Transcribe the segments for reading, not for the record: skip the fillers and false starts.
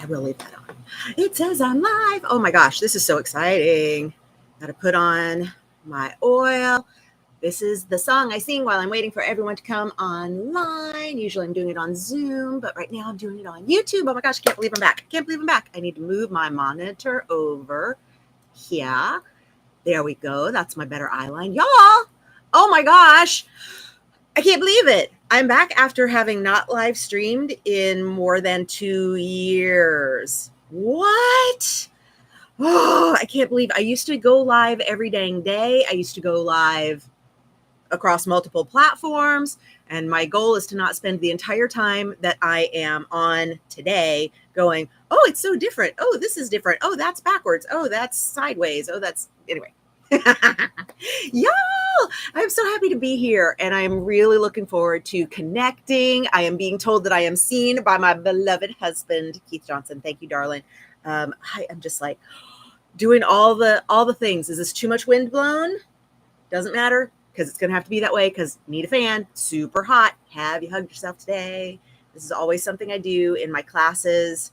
I will leave that on. It says I'm live. Oh my gosh, this is so exciting. Got to put on my oil. This is the song I sing while I'm waiting for everyone to come online. Usually I'm doing it on Zoom, but right now I'm doing it on YouTube. Oh my gosh, I can't believe I'm back. I can't believe I'm back. I need to move my monitor over here. There we go. That's my better eye line. Y'all, oh my gosh. I can't believe it. I'm back after having not live streamed in more than 2 years. What? Oh, I can't believe I used to go live every dang day. I used to go live across multiple platforms. And my goal is to not spend the entire time that I am on today going, oh, it's so different. Oh, this is different. Oh, that's backwards. Oh, that's sideways. Oh, that's anyway. Y'all, I'm so happy to be here and I'm really looking forward to connecting. I am being told that I am seen by my beloved husband, Keith Johnson. Thank you, darling. I am just like doing all the things. Is this too much wind blown? Doesn't matter because it's going to have to be that way because need a fan. Super hot. Have you hugged yourself today? This is always something I do in my classes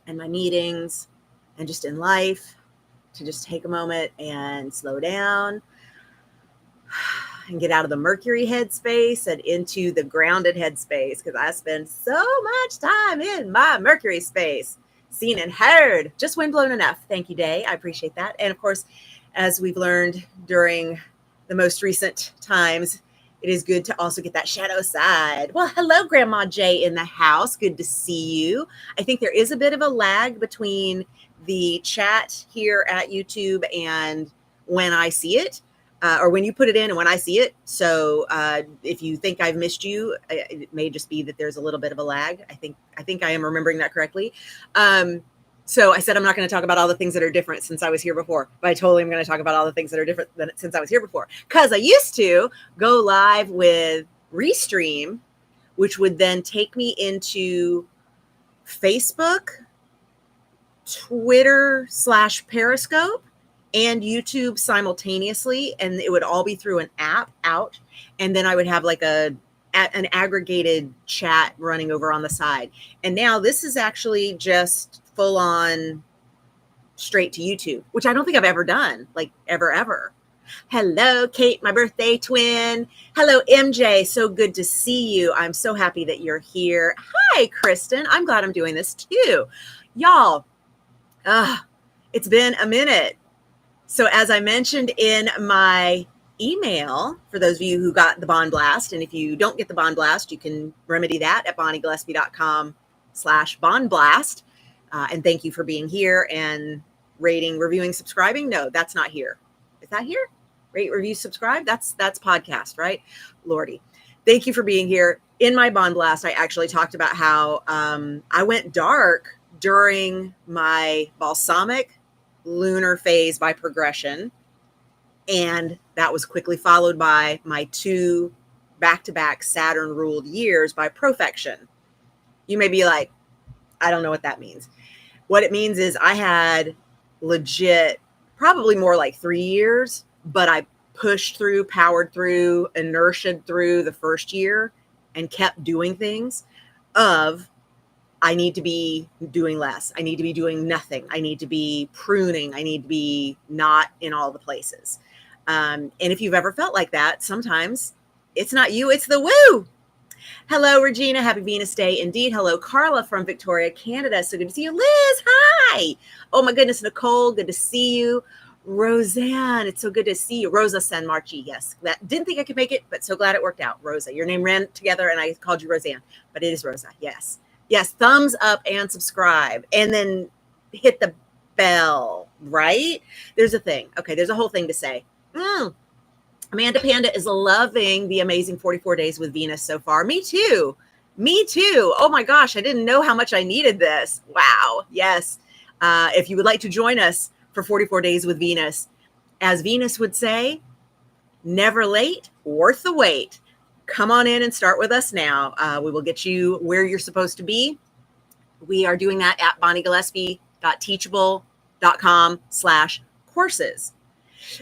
and my meetings and just in life. To just take a moment and slow down and get out of the Mercury headspace and into the grounded headspace because I spend so much time in my Mercury space, seen and heard, just windblown enough. Thank you, Day. I appreciate that. And of course, as we've learned during the most recent times, it is good to also get that shadow side. Well, hello, Grandma Jay in the house. Good to see you. I think there is a bit of a lag between the chat here at YouTube and when I see it, or when you put it in and when I see it. So if you think I've missed you, it may just be that there's a little bit of a lag. I think I am remembering that correctly. So I said I'm not going to talk about all the things that are different since I was here before, but I totally am going to talk about all the things that are different since I was here before. Because I used to go live with Restream, which would then take me into Facebook, Twitter / Periscope, and YouTube simultaneously. And it would all be through an app out. And then I would have like an aggregated chat running over on the side. And now this is actually just full on straight to YouTube, which I don't think I've ever done, like ever. Hello, Kate, my birthday twin. Hello, MJ. So good to see you. I'm so happy that you're here. Hi, Kristen. I'm glad I'm doing this too. Y'all, it's been a minute. So as I mentioned in my email, for those of you who got the Bond Blast, and if you don't get the Bond Blast, you can remedy that at bonniegillespie.com/Bond Blast. And thank you for being here and rating, reviewing, subscribing. No, that's not here. Is that here? Rate, review, subscribe. That's podcast, right? Lordy. Thank you for being here. In my Bond Blast, I actually talked about how I went dark during my balsamic lunar phase by progression. And that was quickly followed by my 2 back-to-back Saturn ruled years by profection. You may be like, I don't know what that means. What it means is I had legit, probably more like 3 years, but I pushed through, powered through, inertiaed through the first year and kept doing things of I need to be doing less. I need to be doing nothing. I need to be pruning. I need to be not in all the places. And if you've ever felt like that, sometimes it's not you, it's the woo. Hello, Regina. Happy Venus Day indeed. Hello, Carla from Victoria, Canada. So good to see you. Liz, hi. Oh my goodness, Nicole, good to see you. Roseanne, it's so good to see you. Rosa San Marchi, yes. Didn't think I could make it, but so glad it worked out. Rosa, your name ran together and I called you Roseanne, but it is Rosa, yes. Yes, thumbs up and subscribe and then hit the bell, right? There's a thing. Okay, there's a whole thing to say. Amanda Panda is loving the amazing 44 days with Venus so far. Me too. Me too. Oh my gosh, I didn't know how much I needed this. Wow. Yes. If you would like to join us for 44 days with Venus, as Venus would say, never late, worth the wait. Come on in and start with us now. We will get you where you're supposed to be. We are doing that at bonniegillespie.teachable.com/courses.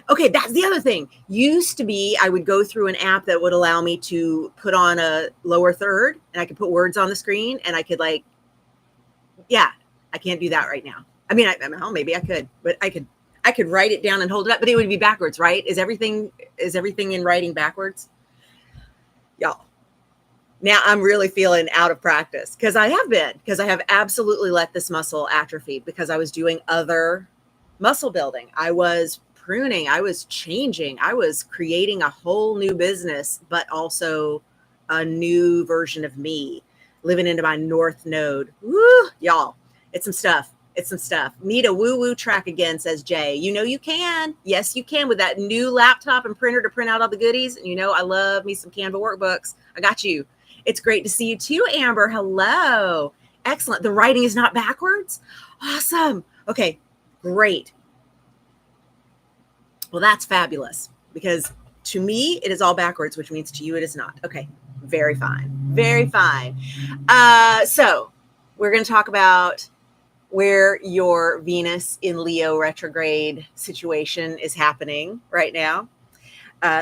Okay, that's the other thing. Used to be, I would go through an app that would allow me to put on a lower third and I could put words on the screen and I could I can't do that right now. I mean, well, maybe I could, but I could write it down and hold it up, but it would be backwards, right? Is everything in writing backwards? Y'all. Now I'm really feeling out of practice because I have absolutely let this muscle atrophy because I was doing other muscle building. I was pruning, I was changing, I was creating a whole new business, but also a new version of me living into my North Node. Woo, y'all, it's some stuff. It's some stuff. Need a woo-woo track again, says Jay. You know you can. Yes, you can with that new laptop and printer to print out all the goodies. And you know I love me some Canva workbooks. I got you. It's great to see you too, Amber. Hello. Excellent. The writing is not backwards. Awesome. Okay, great. Well, that's fabulous because to me, it is all backwards, which means to you, it is not. Okay, very fine. Very fine. So we're going to talk about where your Venus in Leo retrograde situation is happening right now.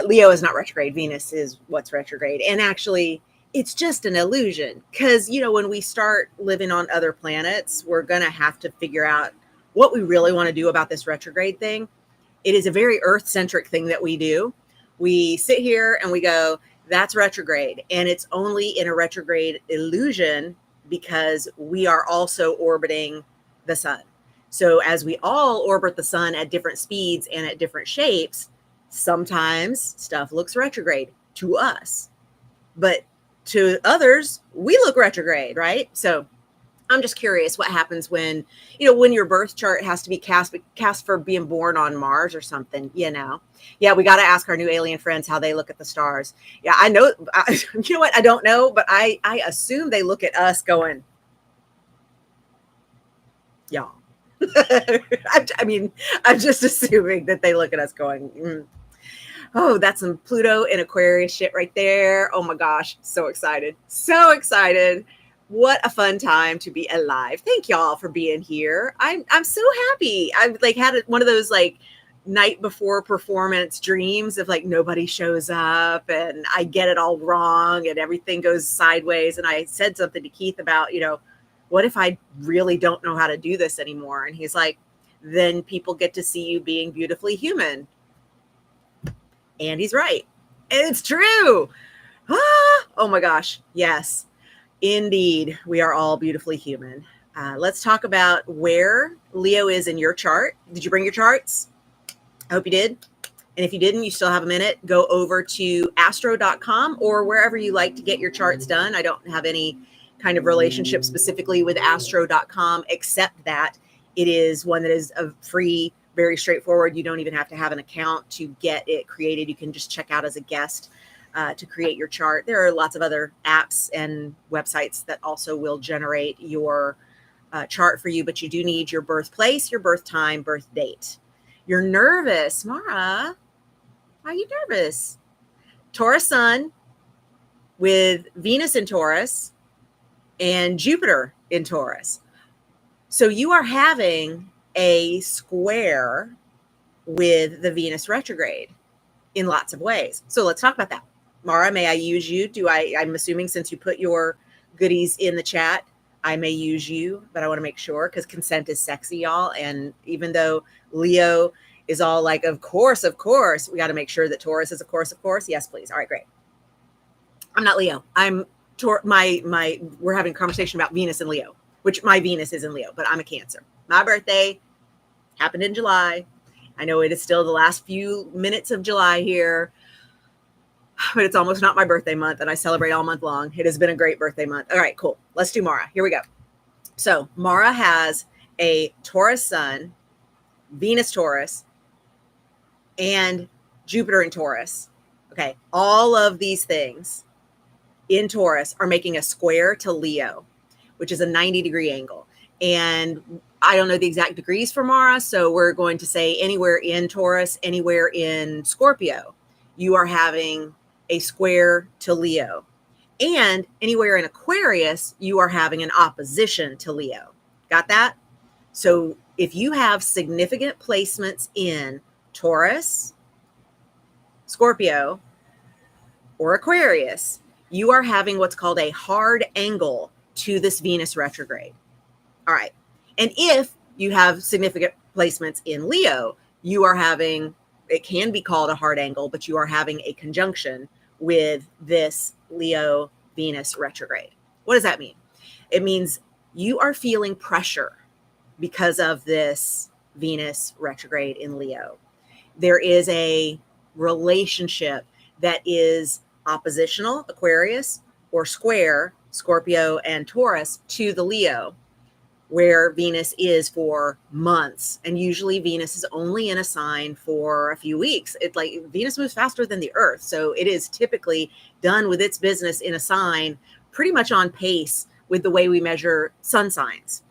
Leo is not retrograde. Venus is what's retrograde. And actually, it's just an illusion because, you know, when we start living on other planets, we're going to have to figure out what we really want to do about this retrograde thing. It is a very Earth-centric thing that we do. We sit here and we go, that's retrograde. And it's only in a retrograde illusion because we are also orbiting the sun. So as we all orbit the sun at different speeds and at different shapes, sometimes stuff looks retrograde to us. But to others, we look retrograde, right? So I'm just curious what happens when, you know, when your birth chart has to be cast for being born on Mars or something, you know. Yeah, we got to ask our new alien friends how they look at the stars. Yeah, I know. You know what? I don't know, but I assume they look at us going, y'all. I'm just assuming that they look at us going, oh, that's some Pluto and Aquarius shit right there. Oh my gosh, so excited. So excited. What a fun time to be alive. Thank y'all for being here. I'm so happy. I've like had one of those like night before performance dreams of like nobody shows up and I get it all wrong and everything goes sideways. And I said something to Keith about, you know, what if I really don't know how to do this anymore? And he's like, then people get to see you being beautifully human. And he's right. And it's true. Oh my gosh. Yes, indeed. We are all beautifully human. Let's talk about where Leo is in your chart. Did you bring your charts? I hope you did. And if you didn't, you still have a minute. Go over to astro.com or wherever you like to get your charts done. I don't have any kind of relationship specifically with astro.com, except that it is one that is a free, very straightforward. You don't even have to have an account to get it created. You can just check out as a guest to create your chart. There are lots of other apps and websites that also will generate your chart for you, but you do need your birthplace, your birth time, birth date. You're nervous, Mara. Why are you nervous? Taurus sun with Venus in Taurus and Jupiter in Taurus. So you are having a square with the Venus retrograde in lots of ways. So let's talk about that. Mara, may I use you? I'm assuming since you put your goodies in the chat, I may use you, but I want to make sure because consent is sexy, y'all. And even though Leo is all like, of course, we got to make sure that Taurus is, of course. Yes, please. All right, great. I'm not Leo. We're having a conversation about Venus and Leo, which my Venus is in Leo, but I'm a Cancer. My birthday happened in July. I know it is still the last few minutes of July here, but it's almost not my birthday month, and I celebrate all month long. It has been a great birthday month. All right, cool. Let's do Mara. Here we go. So Mara has a Taurus sun, Venus Taurus, and Jupiter in Taurus. Okay, all of these things in Taurus are making a square to Leo, which is a 90-degree angle. And I don't know the exact degrees for Mara, so we're going to say anywhere in Taurus, anywhere in Scorpio, you are having a square to Leo. And anywhere in Aquarius, you are having an opposition to Leo. Got that? So if you have significant placements in Taurus, Scorpio, or Aquarius, you are having what's called a hard angle to this Venus retrograde. All right. And if you have significant placements in Leo, you are having, it can be called a hard angle, but you are having a conjunction with this Leo Venus retrograde. What does that mean? It means you are feeling pressure because of this Venus retrograde in Leo. There is a relationship that is oppositional, Aquarius, or square, Scorpio and Taurus, to the Leo, where Venus is for months. And usually Venus is only in a sign for a few weeks. It's like Venus moves faster than the Earth. So it is typically done with its business in a sign, pretty much on pace with the way we measure sun signs.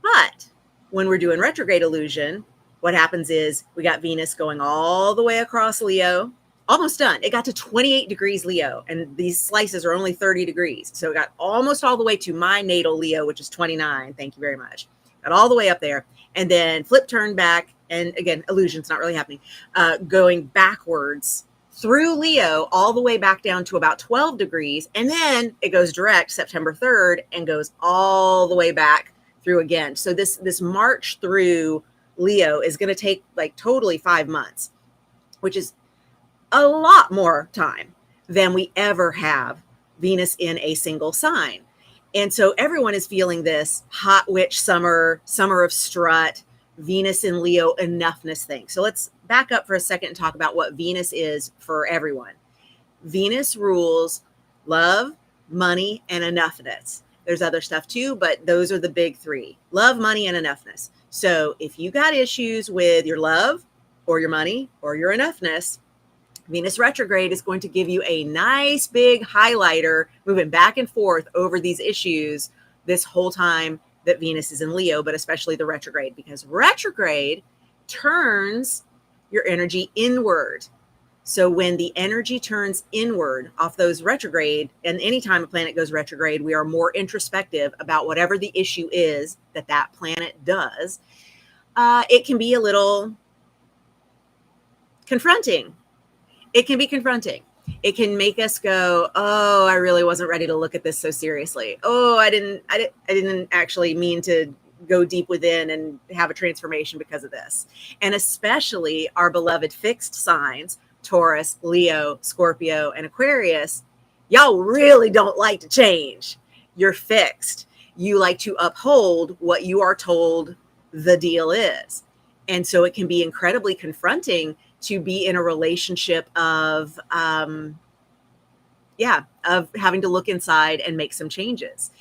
But when we're doing retrograde illusion, what happens is we got Venus going all the way across Leo, almost done. It got to 28 degrees Leo, and these slices are only 30 degrees. So it got almost all the way to my natal Leo, which is 29. Thank you very much. Got all the way up there, and then flip turn back. And again, illusion's not really happening. Going backwards through Leo all the way back down to about 12 degrees. And then it goes direct September 3rd and goes all the way back through again. So this march through Leo is going to take like totally 5 months, which is a lot more time than we ever have Venus in a single sign. And so everyone is feeling this hot witch summer of strut, Venus in Leo enoughness thing. So let's back up for a second and talk about what Venus is for everyone. Venus rules love, money, and enoughness. There's other stuff too, but those are the big three: love, money, and enoughness. So if you got issues with your love or your money or your enoughness, Venus retrograde is going to give you a nice big highlighter moving back and forth over these issues this whole time that Venus is in Leo, but especially the retrograde, because retrograde turns your energy inward. So when the energy turns inward off those retrograde, and anytime a planet goes retrograde, we are more introspective about whatever the issue is that planet does. It can be a little confronting. It can be confronting. It can make us go, oh, I really wasn't ready to look at this so seriously. Oh, I didn't actually mean to go deep within and have a transformation because of this. And especially our beloved fixed signs, Taurus, Leo, Scorpio, and Aquarius, y'all really don't like to change. You're fixed. You like to uphold what you are told the deal is. And so it can be incredibly confronting to be in a relationship of having to look inside and make some changes.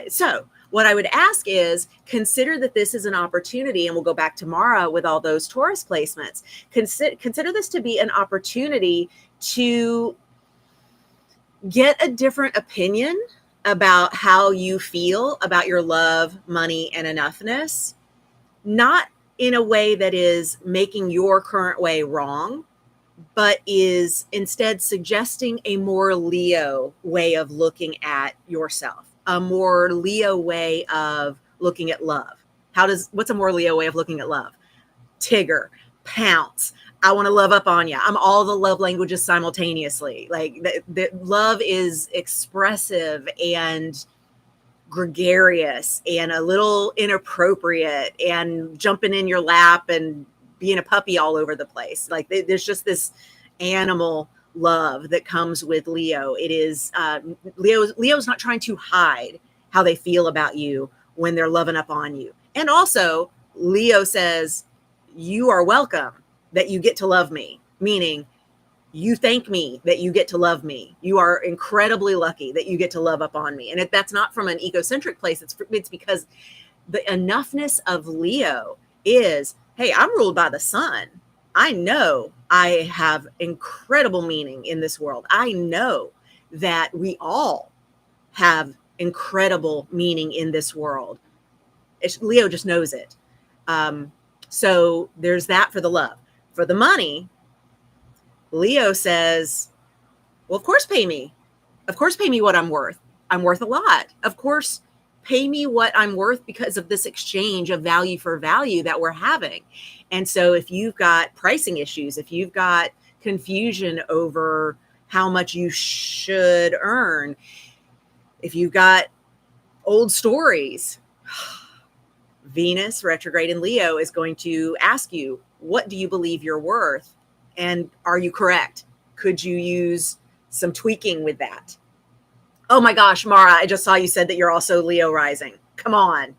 So what I would ask is, consider that this is an opportunity, and we'll go back tomorrow with all those Taurus placements. Consider this to be an opportunity to get a different opinion about how you feel about your love, money, and enoughness, not in a way that is making your current way wrong, but is instead suggesting a more Leo way of looking at yourself, a more Leo way of looking at love. What's a more Leo way of looking at love? Tigger, pounce. I want to love up on you. I'm all the love languages simultaneously. Like the love is expressive and gregarious and a little inappropriate and jumping in your lap and being a puppy all over the place. Like there's just this animal love that comes with Leo. It is Leo's not trying to hide how they feel about you when they're loving up on you. And also Leo says, you are welcome that you get to love me, meaning you thank me that you get to love me. You are incredibly lucky that you get to love up on me. And if that's not from an egocentric place, it's because the enoughness of Leo is, hey, I'm ruled by the sun. I know I have incredible meaning in this world. I know that we all have incredible meaning in this world. Leo just knows it. So there's that for the love. For the money, Leo says, well, of course, pay me. Of course, pay me what I'm worth. I'm worth a lot. Of course, pay me what I'm worth because of this exchange of value for value that we're having. And so if you've got pricing issues, if you've got confusion over how much you should earn, if you've got old stories Venus retrograde in Leo is going to ask you, what do you believe you're worth? And are you correct? Could you use some tweaking with that? Oh my gosh, Mara, I just saw you said that you're also Leo rising. Come on,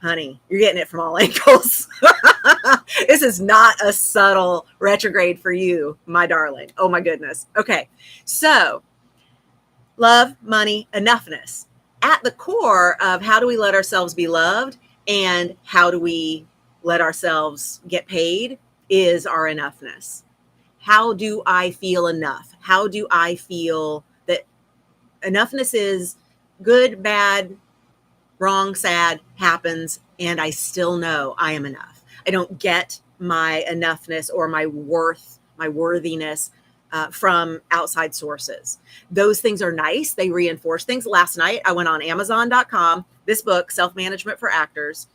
honey, you're getting it from all angles. This is not a subtle retrograde for you, my darling. Oh my goodness. Okay, so love, money, enoughness. At the core of how do we let ourselves be loved and how do we let ourselves get paid is our enoughness. How do I feel enough? How do I feel that enoughness is good, bad, wrong, sad, happens, and I still know I am enough. I don't get my enoughness or my worth, my worthiness from outside sources. Those things are nice. They reinforce things. Last night, I went on Amazon.com, this book, Self-Management for Actors,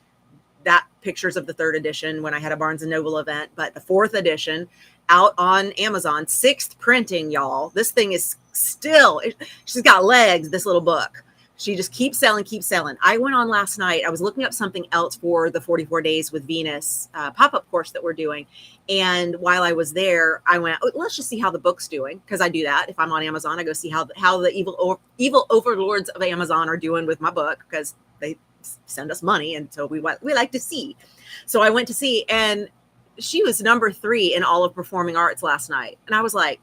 that pictures of the 3rd edition when I had a Barnes & Noble event, but the 4th edition out on Amazon, 6th printing, y'all. This thing is still, she's got legs, this little book. She just keeps selling, keeps selling. I went on last night. I was looking up something else for the 44 Days with Venus pop-up course that we're doing. And while I was there, I went, oh, let's just see how the book's doing. Because I do that. If I'm on Amazon, I go see how the evil overlords of Amazon are doing with my book, because they send us money. And so we like to see. So I went to see, and she was number 3 in all of performing arts last night. And I was like,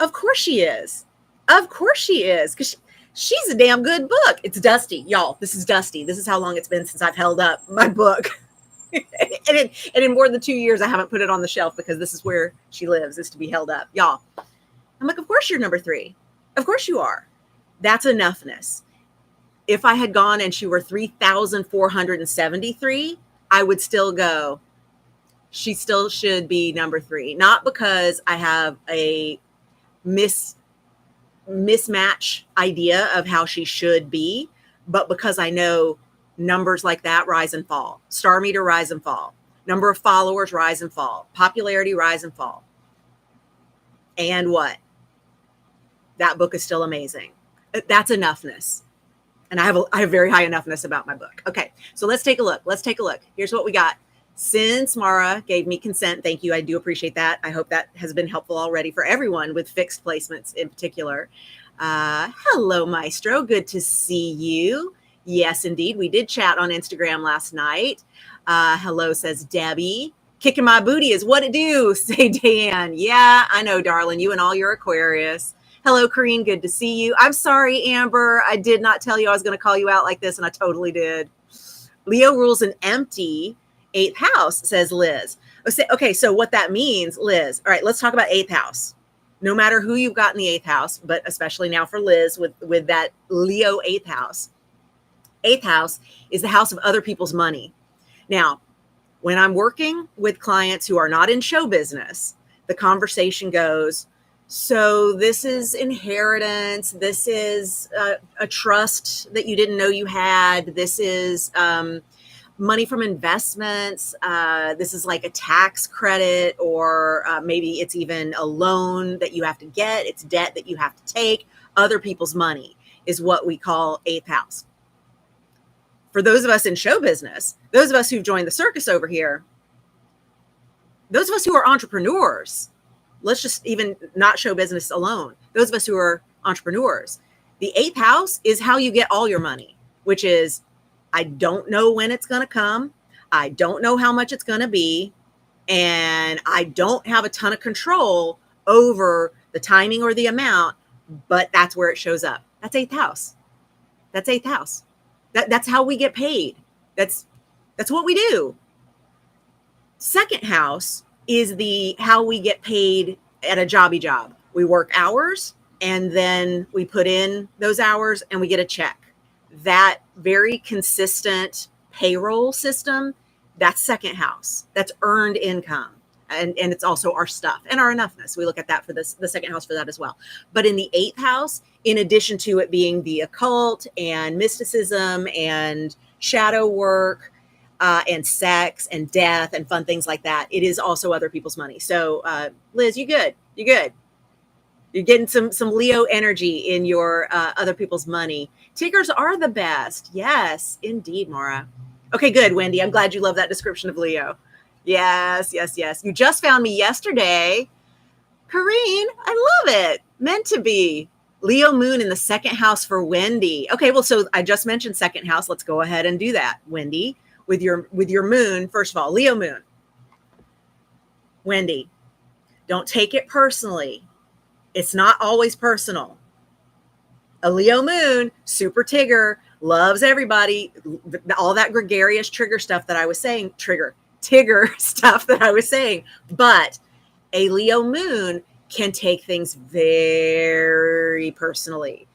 of course she is. Of course she is. Because she's a damn good book. It's dusty, y'all. This is dusty. This is how long it's been since I've held up my book. and in more than 2 years, I haven't put it on the shelf because this is where she lives, is to be held up. Y'all, I'm like, of course you're number 3. Of course you are. That's enoughness. If I had gone and she were 3,473, I would still go, she still should be number 3. Not because I have a mismatch idea of how she should be, but because I know numbers like that rise and fall. Star meter rise and fall. Number of followers rise and fall. Popularity rise and fall. And what? That book is still amazing. That's enoughness. And I have very high enoughness about my book. Okay, so let's take a look. Here's what we got. Since Mara gave me consent, thank you. I do appreciate that. I hope that has been helpful already for everyone with fixed placements in particular. Hello, Maestro. Good to see you. Yes, indeed. We did chat on Instagram last night. Hello, says Debbie. Kicking my booty is what it do, say Dan. Yeah, I know, darling. You and all your Aquarius. Hello, Corrine. Good to see you. I'm sorry, Amber. I did not tell you I was going to call you out like this, and I totally did. Leo rules an empty 8th house, says Liz. Okay, so what that means, Liz. All right, let's talk about 8th house. No matter who you've got in the 8th house, but especially now for Liz with that Leo 8th house. 8th house is the house of other people's money. Now, when I'm working with clients who are not in show business, the conversation goes, so this is inheritance. This is a trust that you didn't know you had. This is money from investments. This is like a tax credit, or maybe it's even a loan that you have to get. It's debt that you have to take. Other people's money is what we call 8th house. For those of us in show business, those of us who've joined the circus over here, those of us who are entrepreneurs, let's just even not show business alone. Those of us who are entrepreneurs, the 8th house is how you get all your money, which is, I don't know when it's going to come. I don't know how much it's going to be. And I don't have a ton of control over the timing or the amount, but that's where it shows up. That's 8th house. That's 8th house. That's how we get paid. That's what we do. 2nd house is the how we get paid at a jobby job. We work hours and then we put in those hours and we get a check. That very consistent payroll system, that's 2nd house. That's earned income. And it's also our stuff and our enoughness. We look at that for the 2nd house for that as well. But in the 8th house, in addition to it being the occult and mysticism and shadow work and sex and death and fun things like that, it is also other people's money. So Liz, you good? You good? You're getting some Leo energy in your other people's money. Tiggers are the best. Yes, indeed, Maura. Okay, good, Wendy. I'm glad you love that description of Leo. Yes, yes, yes. You just found me yesterday. Kareen, I love it. Meant to be. Leo moon in the second house for Wendy. Okay, well, so I just mentioned second house. Let's go ahead and do that, Wendy, with your moon. First of all, Leo moon. Wendy, don't take it personally. It's not always personal. A Leo moon, super Tigger, loves everybody. All that gregarious trigger stuff that I was saying, Tigger stuff that I was saying. But a Leo moon can take things very personally,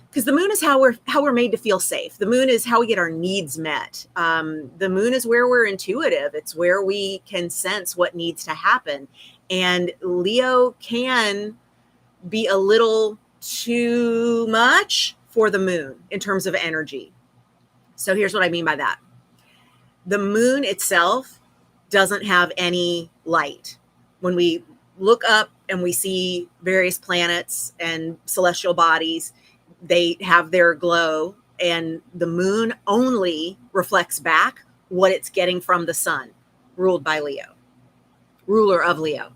because the moon is how we're made to feel safe. The moon is how we get our needs met. The moon is where we're intuitive. It's where we can sense what needs to happen. And Leo can be a little too much for the moon in terms of energy. So here's what I mean by that. The moon itself doesn't have any light. When we look up and we see various planets and celestial bodies, they have their glow, and the moon only reflects back what it's getting from the sun, ruled by Leo, ruler of Leo,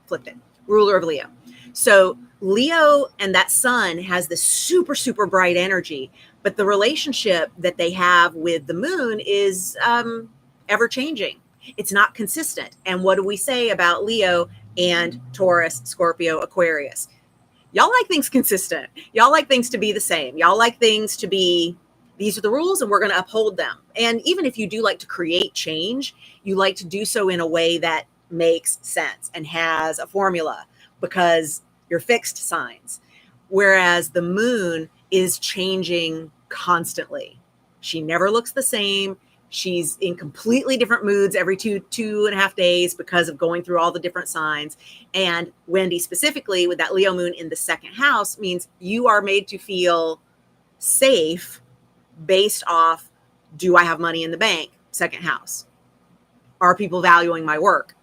flipped it, ruler of Leo. So Leo and that sun has this super, super bright energy, but the relationship that they have with the moon is ever changing. It's not consistent. And what do we say about Leo and Taurus, Scorpio, Aquarius? Y'all like things consistent. Y'all like things to be the same. Y'all like things to be, these are the rules and we're going to uphold them. And even if you do like to create change, you like to do so in a way that makes sense and has a formula, because you're fixed signs. Whereas the moon is changing constantly. She never looks the same. She's in completely different moods every two and a half days because of going through all the different signs. And Wendy, specifically with that Leo moon in the second house, means you are made to feel safe based off, do I have money in the bank? Second house. Are people valuing my work?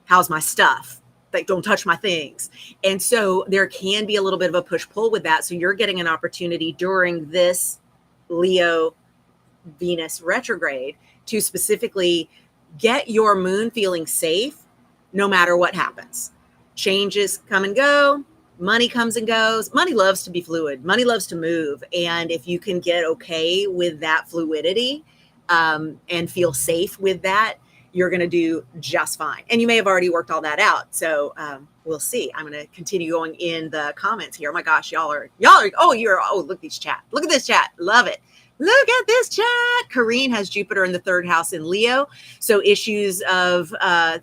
How's my stuff? Like, don't touch my things. And so there can be a little bit of a push-pull with that. So you're getting an opportunity during this Leo Venus retrograde to specifically get your moon feeling safe no matter what happens. Changes come and go. Money comes and goes. Money loves to be fluid. Money loves to move. And if you can get okay with that fluidity and feel safe with that, you're going to do just fine. And you may have already worked all that out. So we'll see. I'm going to continue going in the comments here. Oh my gosh, y'all are, look at this chat. Look at this chat. Love it. Look at this chat. Kareen has Jupiter in the third house in Leo. So issues of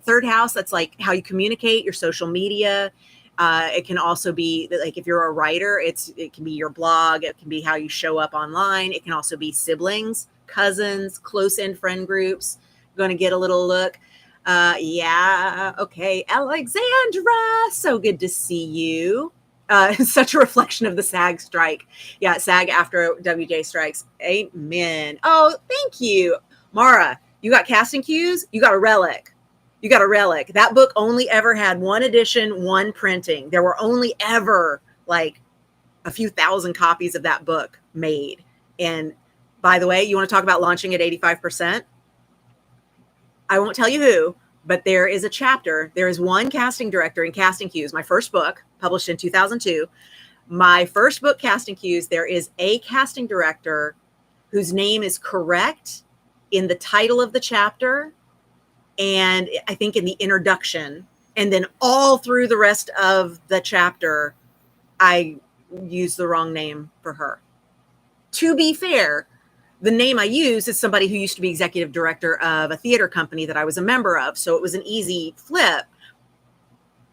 third house, that's like how you communicate, your social media. It can also be like, if you're a writer, it can be your blog. It can be how you show up online. It can also be siblings, cousins, close-in friend groups. Going to get a little look. Yeah. Okay. Alexandra, so good to see you. Such a reflection of the SAG strike. Yeah. SAG after WJ strikes. Amen. Oh, thank you. Mara, you got casting cues. You got a relic. You got a relic. That book only ever had one edition, one printing. There were only ever like a few thousand copies of that book made. And by the way, you want to talk about launching at 85%? I won't tell you who, but there is a chapter. There is one casting director in Casting Cues, my first book, published in 2002. My first book, Casting Cues, there is a casting director whose name is correct in the title of the chapter, and I think in the introduction, and then all through the rest of the chapter, I used the wrong name for her. To be fair, the name I use is somebody who used to be executive director of a theater company that I was a member of. So it was an easy flip.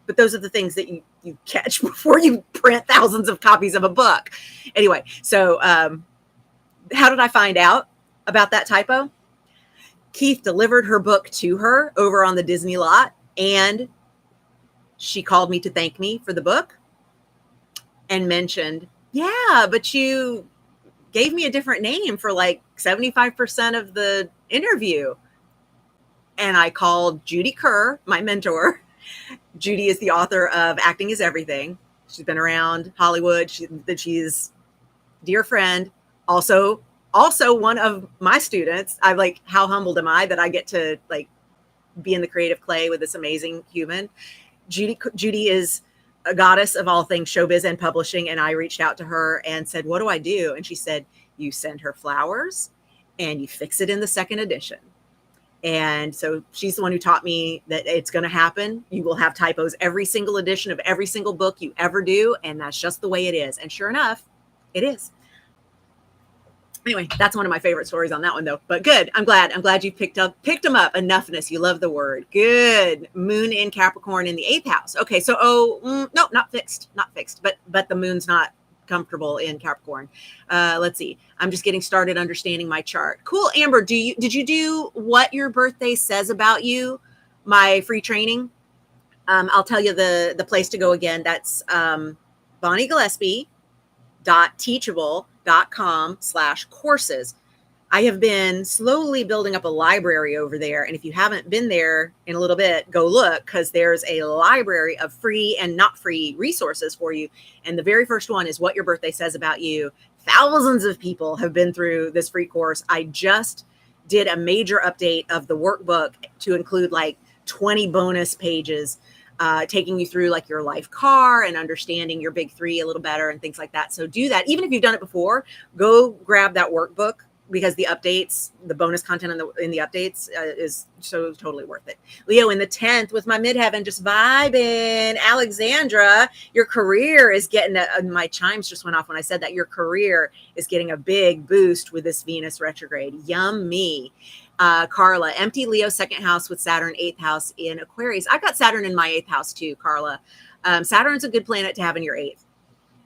But those are the things that you catch before you print thousands of copies of a book. Anyway, so how did I find out about that typo? Keith delivered her book to her over on the Disney lot, and she called me to thank me for the book and mentioned, yeah, but you gave me a different name for like 75% of the interview. And I called Judy Kerr, my mentor. Judy is the author of Acting is Everything. She's been around Hollywood. She's a dear friend. Also one of my students. I'm like, how humbled am I that I get to like be in the creative clay with this amazing human. Judy is a goddess of all things showbiz and publishing. And I reached out to her and said, what do I do? And she said, you send her flowers and you fix it in the second edition. And so she's the one who taught me that it's going to happen. You will have typos every single edition of every single book you ever do. And that's just the way it is. And sure enough, it is. Anyway, that's one of my favorite stories on that one, though. But good. I'm glad you picked them up. Enoughness. You love the word. Good. Moon in Capricorn in the 8th house. Okay. So, no, not fixed. But the moon's not comfortable in Capricorn. Let's see. I'm just getting started understanding my chart. Cool. Amber, did you do what your birthday says about you? My free training. I'll tell you the place to go again. That's Bonnie Gillespie .teachable.com/courses. I have been slowly building up a library over there. And if you haven't been there in a little bit, go look, because there's a library of free and not free resources for you. And the very first one is What Your Birthday Says About You. Thousands of people have been through this free course. I just did a major update of the workbook to include like 20 bonus pages, taking you through like your life car and understanding your big three a little better and things like that. So do that. Even if you've done it before, go grab that workbook, because the updates, the bonus content in the updates is so totally worth it. Leo in the 10th with my midheaven, just vibing. Alexandra, your career is getting my chimes just went off when I said that. Your career is getting a big boost with this Venus retrograde. Yummy. Carla, empty Leo 2nd house with Saturn 8th house in Aquarius. I've got Saturn in my 8th house too, Carla. Saturn's a good planet to have in your 8th.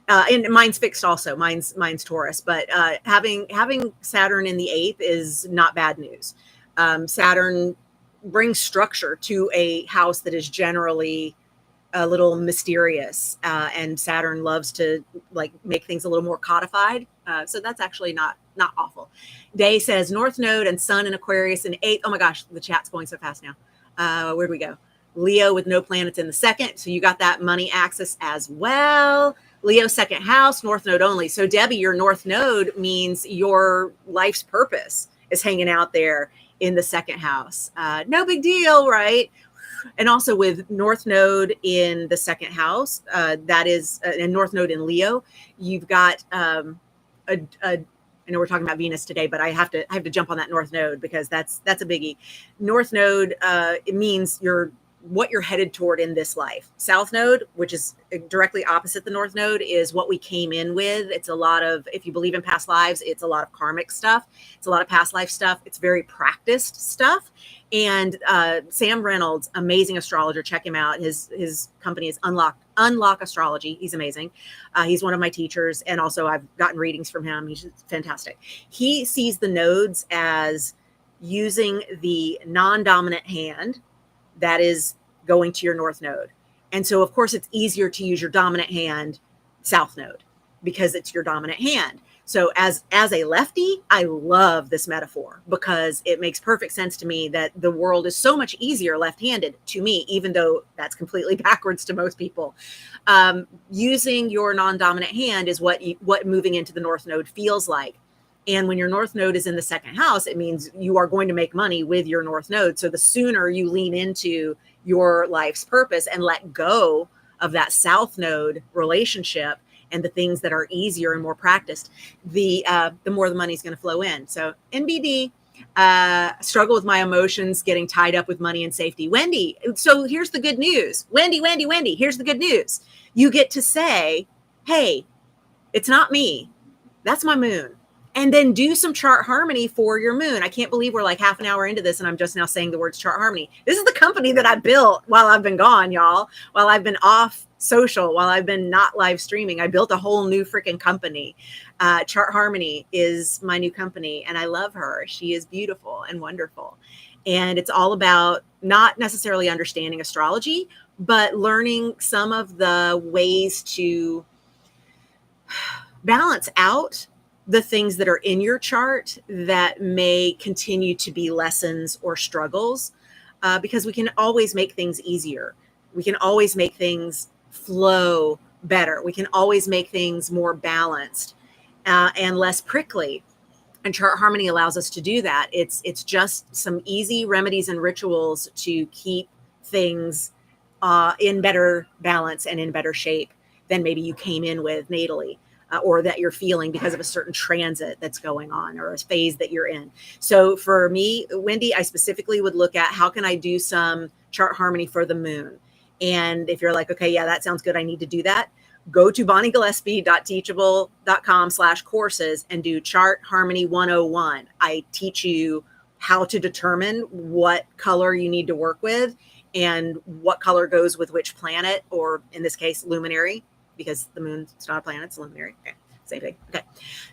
And mine's fixed also. Mine's Taurus, but having Saturn in the 8th is not bad news. Saturn brings structure to a house that is generally a little mysterious, and Saturn loves to like make things a little more codified. So that's actually not awful. Day says North Node and Sun in Aquarius in 8th. Oh my gosh, the chat's going so fast now. Where'd we go? Leo with no planets in the 2nd. So you got that money axis as well. Leo 2nd house, North Node only. So Debbie, your North Node means your life's purpose is hanging out there in the 2nd house. No big deal, right? And also with North Node in the 2nd house, that is, and North Node in Leo, you've got I know we're talking about Venus today, but I have to jump on that North Node because that's a biggie. North Node, it means what you're headed toward in this life. South Node, which is directly opposite the North Node, is what we came in with. It's a lot of, if you believe in past lives, it's a lot of karmic stuff. It's a lot of past life stuff. It's very practiced stuff. And Sam Reynolds, amazing astrologer, check him out. His company is Unlock Astrology. He's amazing. He's one of my teachers, and also I've gotten readings from him. He's fantastic. He sees the nodes as using the non-dominant hand that is going to your North Node. And so, of course, it's easier to use your dominant hand, South Node, because it's your dominant hand. So as a lefty, I love this metaphor because it makes perfect sense to me that the world is so much easier left-handed to me, even though that's completely backwards to most people. Using your non-dominant hand is what moving into the North Node feels like. And when your North Node is in the 2nd house, it means you are going to make money with your North Node. So the sooner you lean into your life's purpose and let go of that South Node relationship and the things that are easier and more practiced, the more the money is going to flow in. So NBD, struggle with my emotions, getting tied up with money and safety. Wendy, so here's the good news. Wendy, here's the good news. You get to say, hey, it's not me. That's my moon. And then do some chart harmony for your moon. I can't believe we're like half an hour into this and I'm just now saying the words chart harmony. This is the company that I built while I've been gone, y'all. While I've been off social, while I've been not live streaming, I built a whole new freaking company. Chart Harmony is my new company and I love her. She is beautiful and wonderful. And it's all about not necessarily understanding astrology, but learning some of the ways to balance out the things that are in your chart that may continue to be lessons or struggles, because we can always make things easier. We can always make things flow better. We can always make things more balanced and less prickly. And chart harmony allows us to do that. It's just some easy remedies and rituals to keep things in better balance and in better shape than maybe you came in with natally. Or that you're feeling because of a certain transit that's going on or a phase that you're in. So for me, Wendy, I specifically would look at how can I do some chart harmony for the moon? And if you're like, okay, yeah, that sounds good, I need to do that, go to bonniegillespie.teachable.com/courses and do Chart Harmony 101. I teach you how to determine what color you need to work with and what color goes with which planet, or in this case, luminary, because the moon's not a planet, it's a luminary. Okay, same thing. Okay,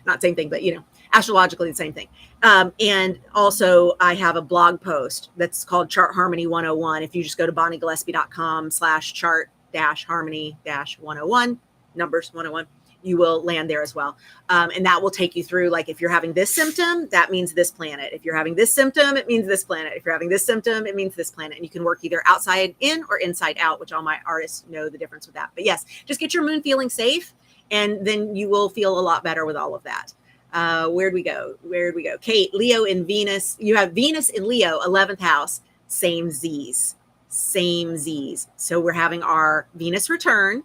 not same thing, but astrologically the same thing. And also I have a blog post that's called Chart Harmony 101. If you just go to bonniegillespie.com/chart-harmony-101, numbers 101, you will land there as well. And that will take you through, like, if you're having this symptom, that means this planet. If you're having this symptom, it means this planet. If you're having this symptom, it means this planet. And you can work either outside in or inside out, which all my artists know the difference with that. But yes, just get your moon feeling safe, and then you will feel a lot better with all of that. Where'd we go? Kate, Leo in Venus. You have Venus in Leo, 11th house, same Z's. So we're having our Venus return.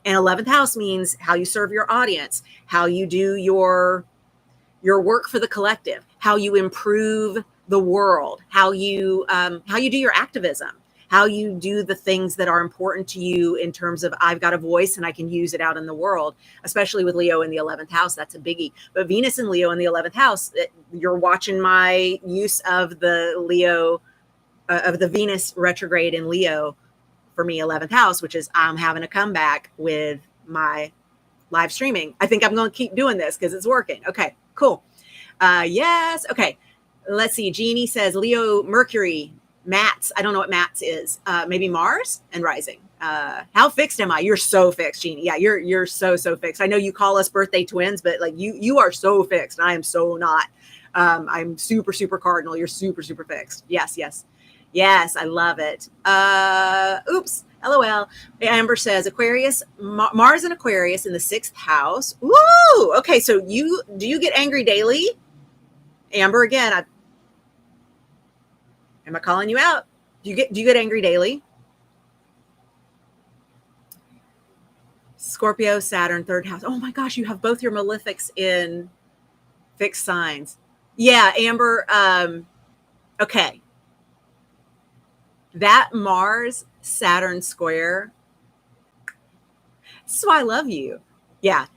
And 11th house means how you serve your audience, how you do your work for the collective, how you improve the world, how you do your activism, how you do the things that are important to you in terms of I've got a voice and I can use it out in the world, especially with Leo in the 11th house. That's a biggie. But Venus and Leo in the 11th house, you're watching my use of the Leo, of the Venus retrograde in Leo for me, 11th house, which is I'm having a comeback with my live streaming. I think I'm going to keep doing this because it's working. Okay, cool. Yes. Okay. Let's see. Jeannie says Leo, Mercury, Mats. I don't know what Mats is. Maybe Mars and rising. How fixed am I? You're so fixed, Jeannie. Yeah, you're so fixed. I know you call us birthday twins, but like you are so fixed. I am so not. I'm super cardinal. You're super fixed. Yes, I love it. Oops, LOL. Amber says Aquarius, Mars and Aquarius in the 6th house. Woo! Okay, so do you get angry daily? Amber, again, am I calling you out? Do you get angry daily? Scorpio, Saturn, 3rd house. Oh my gosh, you have both your malefics in fixed signs. Yeah, Amber. Okay. That Mars Saturn square. This is why I love you. Yeah.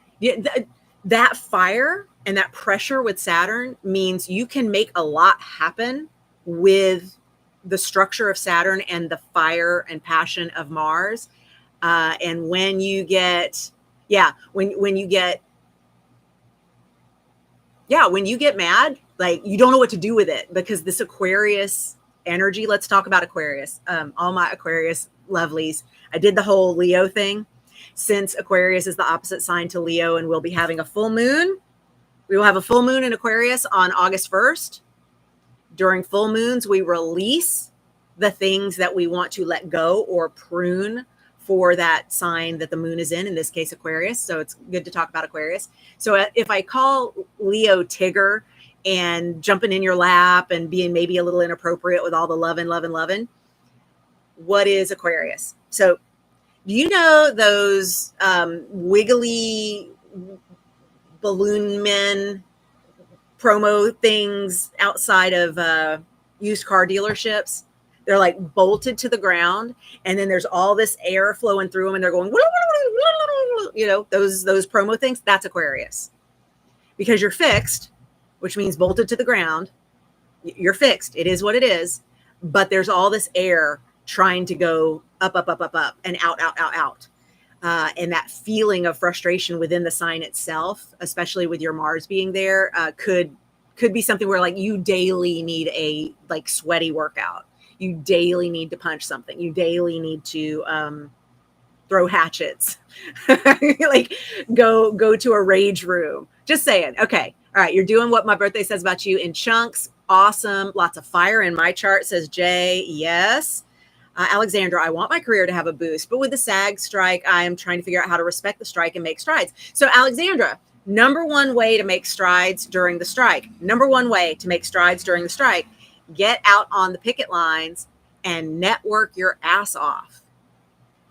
That fire and that pressure with Saturn means you can make a lot happen with the structure of Saturn and the fire and passion of Mars. And when you get, when you get mad, like you don't know what to do with it because this Aquarius energy. Let's talk about Aquarius. All my Aquarius lovelies. I did the whole Leo thing since Aquarius is the opposite sign to Leo, and we'll be having a full moon. We will have a full moon in Aquarius on August 1st. During full moons, we release the things that we want to let go or prune for that sign that the moon is in this case, Aquarius. So it's good to talk about Aquarius. So if I call Leo Tigger and jumping in your lap and being maybe a little inappropriate with all the loving, what is Aquarius? So do you know those wiggly balloon men promo things outside of used car dealerships? They're like bolted to the ground, and then there's all this air flowing through them, and they're going, those promo things. That's Aquarius, because you're fixed, which means bolted to the ground. You're fixed. It is what it is. But there's all this air trying to go up, and out. And that feeling of frustration within the sign itself, especially with your Mars being there, could be something where like you daily need a like sweaty workout. You daily need to punch something. You daily need to throw hatchets. Like go to a rage room. Just saying. Okay. All right. You're doing what my birthday says about you in chunks. Awesome. Lots of fire in my chart, says Jay. Yes. Alexandra, I want my career to have a boost, but with the SAG strike, I am trying to figure out how to respect the strike and make strides. So Alexandra, number one way to make strides during the strike, get out on the picket lines and network your ass off.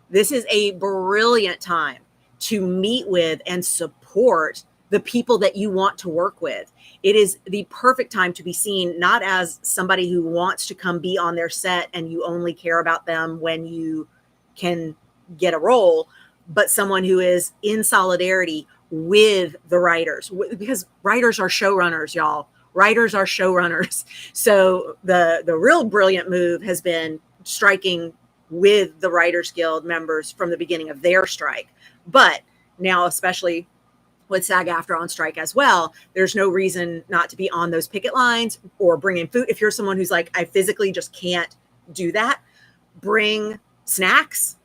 This is a brilliant time to meet with and support the people that you want to work with. It is the perfect time to be seen, not as somebody who wants to come be on their set and you only care about them when you can get a role, but someone who is in solidarity with the writers, because writers are showrunners, y'all. Writers are showrunners. So the real brilliant move has been striking with the Writers Guild members from the beginning of their strike. But now, especially with SAG-AFTRA on strike as well, there's no reason not to be on those picket lines or bring in food. If you're someone who's like, I physically just can't do that, bring snacks,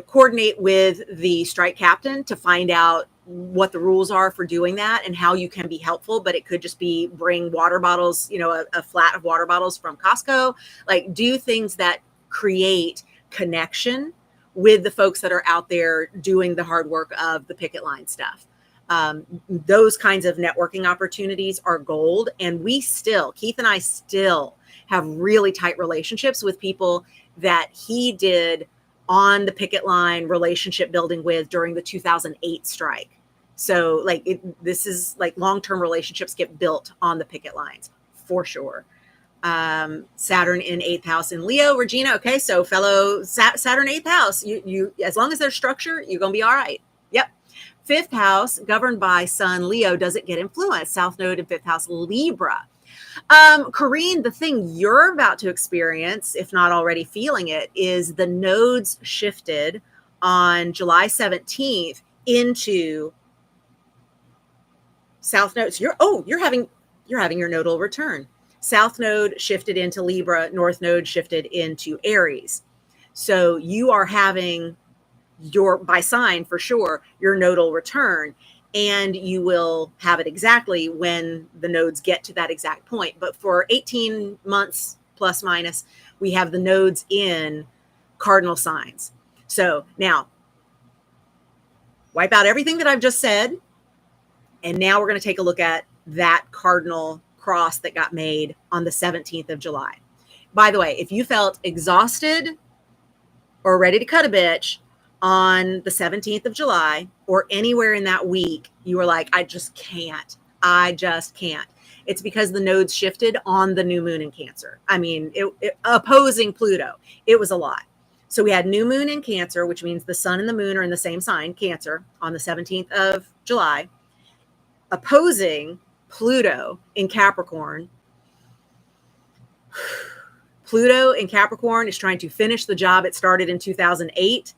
coordinate with the strike captain to find out what the rules are for doing that and how you can be helpful. But it could just be bring water bottles, a flat of water bottles from Costco, like do things that create connection with the folks that are out there doing the hard work of the picket line stuff. Those kinds of networking opportunities are gold. And Keith and I still have really tight relationships with people that he did on the picket line relationship building with during the 2008 strike. So this is like long-term relationships get built on the picket lines for sure. Saturn in 8th house in Leo, Regina. Okay. So fellow Saturn 8th house, you, as long as there's structure, you're going to be all right. Yep. 5th house governed by Sun Leo doesn't get influenced. South node in 5th house Libra. Corrine, the thing you're about to experience, if not already feeling it, is the nodes shifted on July 17th into South nodes. You're having your nodal return. South node shifted into Libra, North node shifted into Aries. So you are having by sign for sure, your nodal return. And you will have it exactly when the nodes get to that exact point. But for 18 months plus minus, we have the nodes in cardinal signs. So now, wipe out everything that I've just said. And now we're going to take a look at that cardinal cross that got made on the 17th of July. By the way, if you felt exhausted or ready to cut a bitch on the 17th of July or anywhere in that week, you were like, I just can't. It's because the nodes shifted on the new moon in Cancer. I mean, it opposing Pluto. It was a lot. So we had new moon in Cancer, which means the sun and the moon are in the same sign, Cancer, on the 17th of July, opposing Pluto in Capricorn. Pluto in Capricorn is trying to finish the job it started in 2008.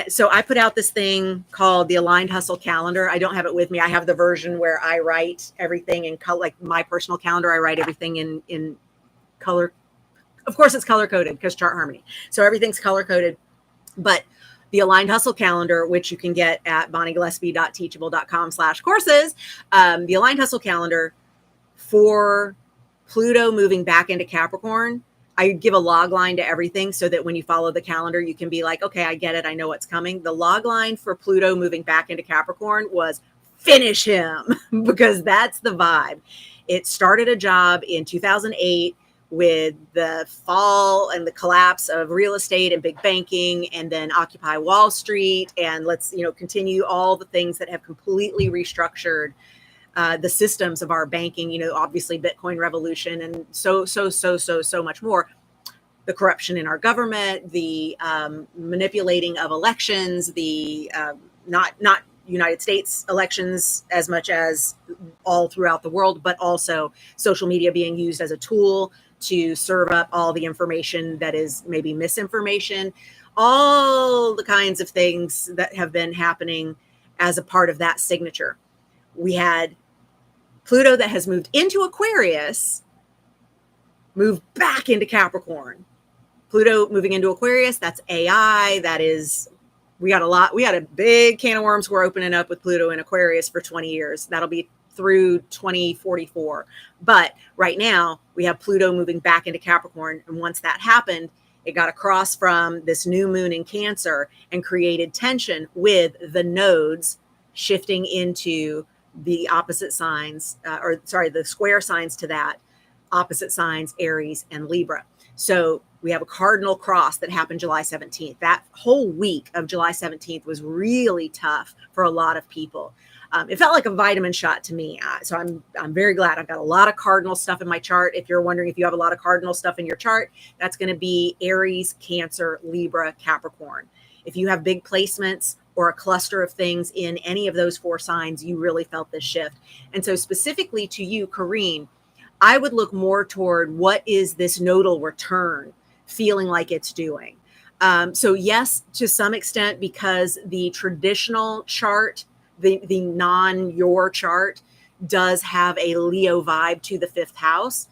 So I put out this thing called the Aligned Hustle Calendar. I don't have it with me. I have the version where I write everything in color, like my personal calendar. I write everything in color. Of course, it's color coded because chart harmony. So everything's color coded. But the Aligned Hustle Calendar, which you can get at bonniegillespie.teachable.com/courses, the Aligned Hustle Calendar for Pluto moving back into Capricorn. I give a log line to everything so that when you follow the calendar, you can be like, okay, I get it. I know what's coming. The log line for Pluto moving back into Capricorn was finish him because that's the vibe. It started a job in 2008 with the fall and the collapse of real estate and big banking, and then Occupy Wall Street. And let's, continue all the things that have completely restructured the systems of our banking, obviously Bitcoin revolution and so much more. The corruption in our government, the manipulating of elections, the not United States elections as much as all throughout the world, but also social media being used as a tool to serve up all the information that is maybe misinformation, all the kinds of things that have been happening as a part of that signature. We had Pluto that has moved into Aquarius, moved back into Capricorn. Pluto moving into Aquarius, that's AI. That is, we got a big can of worms we're opening up with Pluto in Aquarius for 20 years. That'll be through 2044. But right now we have Pluto moving back into Capricorn. And once that happened, It got across from this new moon in Cancer and created tension with the nodes shifting into the opposite signs, the square signs to that, opposite signs, Aries and Libra. So we have a cardinal cross that happened July 17th. That whole week of July 17th was really tough for a lot of people. It felt like a vitamin shot to me. So I'm very glad. I've got a lot of cardinal stuff in my chart. If you're wondering if you have a lot of cardinal stuff in your chart, that's going to be Aries, Cancer, Libra, Capricorn. If you have big placements or a cluster of things in any of those 4 signs, you really felt this shift. And so specifically to you, Corrine, I would look more toward what is this nodal return feeling like it's doing. So yes, to some extent, because the traditional chart, the non-your chart does have a Leo vibe to the 5th house.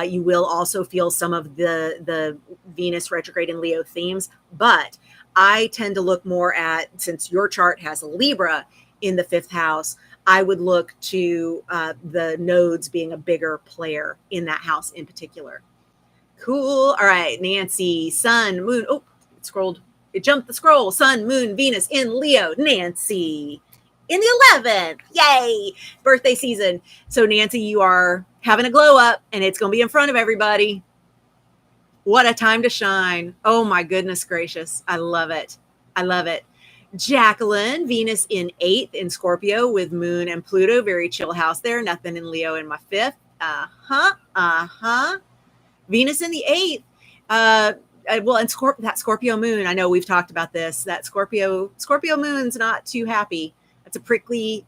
You will also feel some of the Venus retrograde in Leo themes, but I tend to look more at, since your chart has Libra in the 5th house, I would look to the nodes being a bigger player in that house in particular. Cool. All right, Nancy, Sun, Moon. Oh, it jumped the scroll. Sun, Moon, Venus in Leo. Nancy in the 11th. Yay. Birthday season. So Nancy, you are having a glow up and it's going to be in front of everybody. What a time to shine. Oh my goodness gracious. I love it. I love it. Jacqueline, Venus in 8th in Scorpio with Moon and Pluto. Very chill house there. Nothing in Leo in my 5th. Venus in the 8th. Well, and that Scorpio moon, I know we've talked about this. That Scorpio moon's not too happy. It's a prickly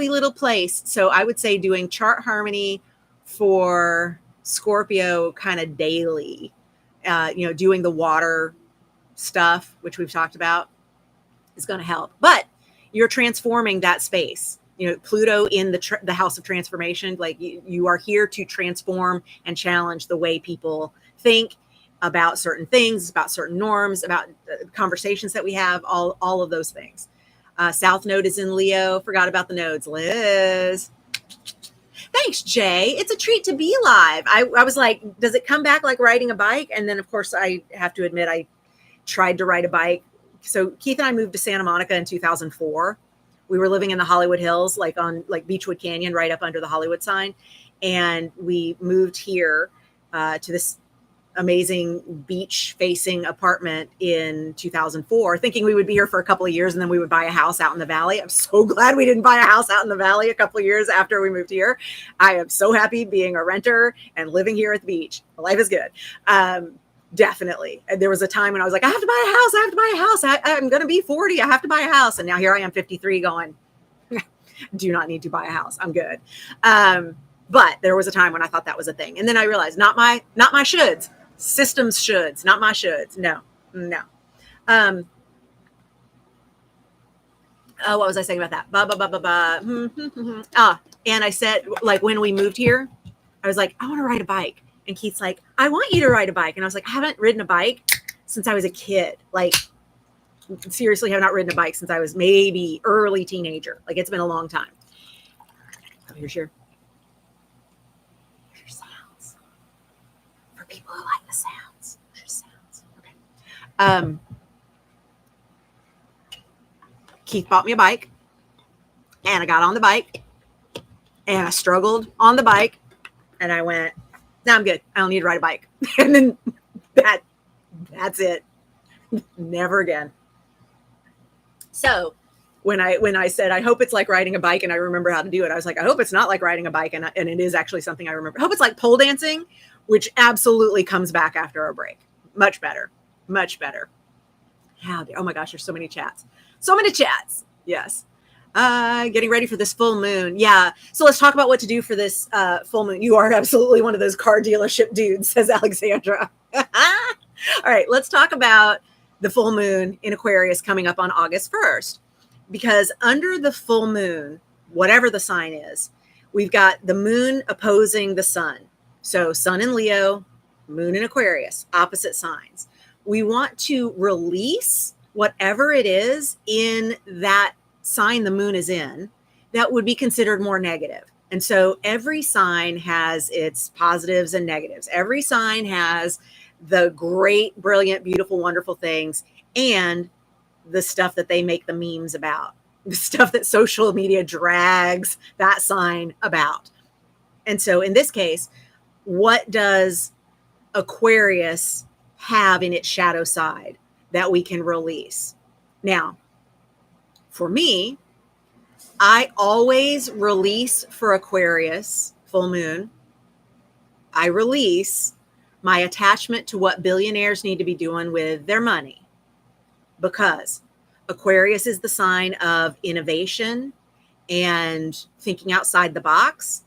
little place. So I would say doing chart harmony for Scorpio kind of daily, doing the water stuff, which we've talked about, is going to help. But you're transforming that space. Pluto in the house of transformation, like you are here to transform and challenge the way people think about certain things, about certain norms, about conversations that we have, all of those things. South node is in Leo. Forgot about the nodes. Liz. Thanks, Jay. It's a treat to be live. I was like, does it come back like riding a bike? And then, of course, I have to admit, I tried to ride a bike. So Keith and I moved to Santa Monica in 2004. We were living in the Hollywood Hills, like on Beechwood Canyon, right up under the Hollywood sign. And we moved here to this amazing beach facing apartment in 2004, thinking we would be here for a couple of years and then we would buy a house out in the valley. I'm so glad we didn't buy a house out in the valley a couple of years after we moved here. I am so happy being a renter and living here at the beach. Life is good. Definitely. And there was a time when I was like, I have to buy a house. I have to buy a house. I'm going to be 40. I have to buy a house. And now here I am 53 going, do not need to buy a house. I'm good. But there was a time when I thought that was a thing. And then I realized not my shoulds. Systems shoulds, not my shoulds. No. What was I saying about that? And I said, like, when we moved here, I was like, I want to ride a bike. And Keith's like, I want you to ride a bike. And I was like, I haven't ridden a bike since I was a kid. Like, seriously, have not ridden a bike since I was maybe early teenager. Like, it's been a long time. Oh, here's your sounds. For people who like the sounds. Here's sounds. Okay. Keith bought me a bike. And I got on the bike. And I struggled on the bike. And I went, no, I'm good. I don't need to ride a bike. And then that's it. Never again. So when I said, I hope it's like riding a bike and I remember how to do it, I was like, I hope it's not like riding a bike. And it is actually something I remember. I hope it's like pole dancing, which absolutely comes back after a break. Much better. Much better. Oh my gosh, there's so many chats. So many chats. Yes. Getting ready for this full moon. Yeah. So let's talk about what to do for this full moon. You are absolutely one of those car dealership dudes, says Alexandra. All right. Let's talk about the full moon in Aquarius coming up on August 1st, because under the full moon, whatever the sign is, we've got the moon opposing the sun. So sun in Leo, moon in Aquarius, opposite signs. We want to release whatever it is in that sign the moon is in that would be considered more negative. And so every sign has its positives and negatives. Every sign has the great, brilliant, beautiful, wonderful things, and the stuff that they make the memes about, the stuff that social media drags that sign about. And so in this case, what does Aquarius have in its shadow side that we can release? Now, for me, I always release for Aquarius full moon. I release my attachment to what billionaires need to be doing with their money, because Aquarius is the sign of innovation and thinking outside the box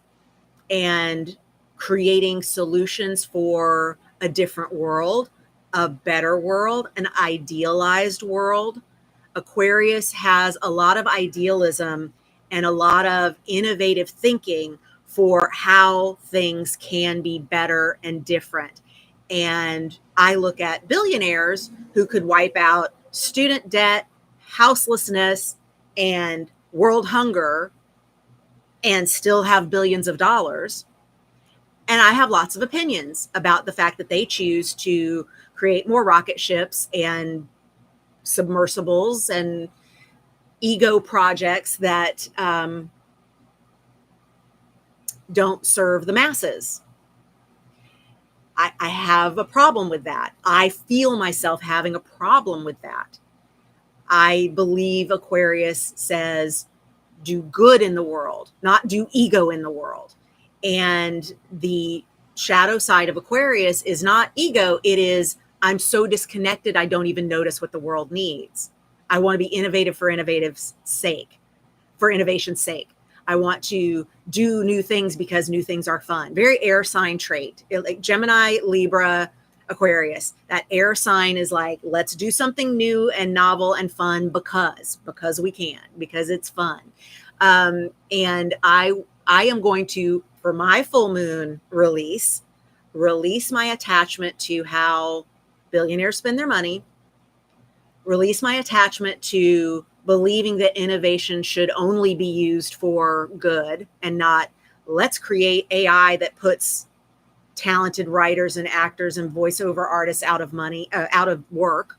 and creating solutions for a different world, a better world, an idealized world. Aquarius has a lot of idealism and a lot of innovative thinking for how things can be better and different. And I look at billionaires who could wipe out student debt, houselessness, and world hunger and still have billions of dollars. And I have lots of opinions about the fact that they choose to create more rocket ships and submersibles and ego projects that don't serve the masses. I have a problem with that. I feel myself having a problem with that. I believe Aquarius says, do good in the world, not do ego in the world. And the shadow side of Aquarius is not ego. It is, I'm so disconnected, I don't even notice what the world needs. I want to be innovative for innovative's sake, for innovation's sake. I want to do new things because new things are fun. Very air sign trait, like Gemini, Libra, Aquarius. That air sign is like, let's do something new and novel and fun because we can, because it's fun. And I am going to, for my full moon release my attachment to how billionaires spend their money, release my attachment to believing that innovation should only be used for good and not, let's create AI that puts talented writers and actors and voiceover artists out of money, out of work.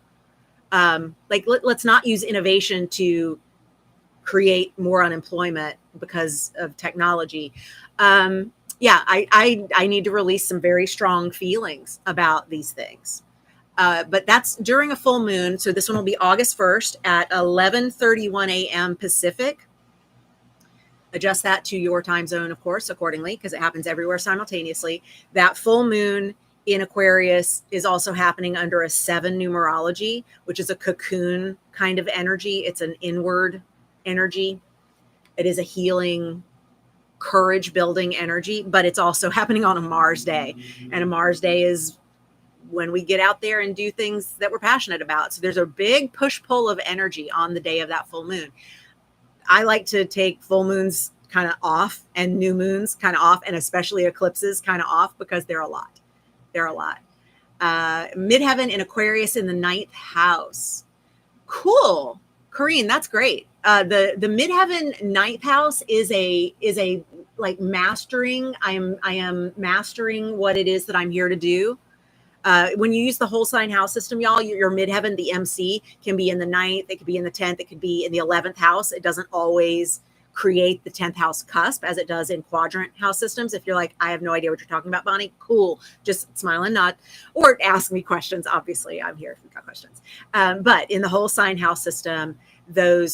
Let's not use innovation to create more unemployment because of technology. I need to release some very strong feelings about these things. But that's during a full moon. So this one will be August 1st at 11:31 a.m. Pacific. Adjust that to your time zone, of course, accordingly, because it happens everywhere simultaneously. That full moon in Aquarius is also happening under a 7 numerology, which is a cocoon kind of energy. It's an inward energy. It is a healing, courage building energy, but it's also happening on a Mars day. And a Mars day is when we get out there and do things that we're passionate about. So there's a big push pull of energy on the day of that full moon. I like to take full moons kind of off and new moons kind of off, and especially eclipses kind of off, because they're a lot. They're a lot. Midheaven in Aquarius in the 9th house. Cool. Corrine, that's great. The midheaven 9th house is a like mastering. I am mastering what it is that I'm here to do. When you use the whole sign house system, y'all, your midheaven, the MC, can be in the 9th, it could be in the 10th, it could be in the 11th house. It doesn't always create the 10th house cusp as it does in quadrant house systems. If you're like, I have no idea what you're talking about, Bonnie, cool. Just smile and nod, or ask me questions. Obviously, I'm here if you've got questions. But in the whole sign house system, the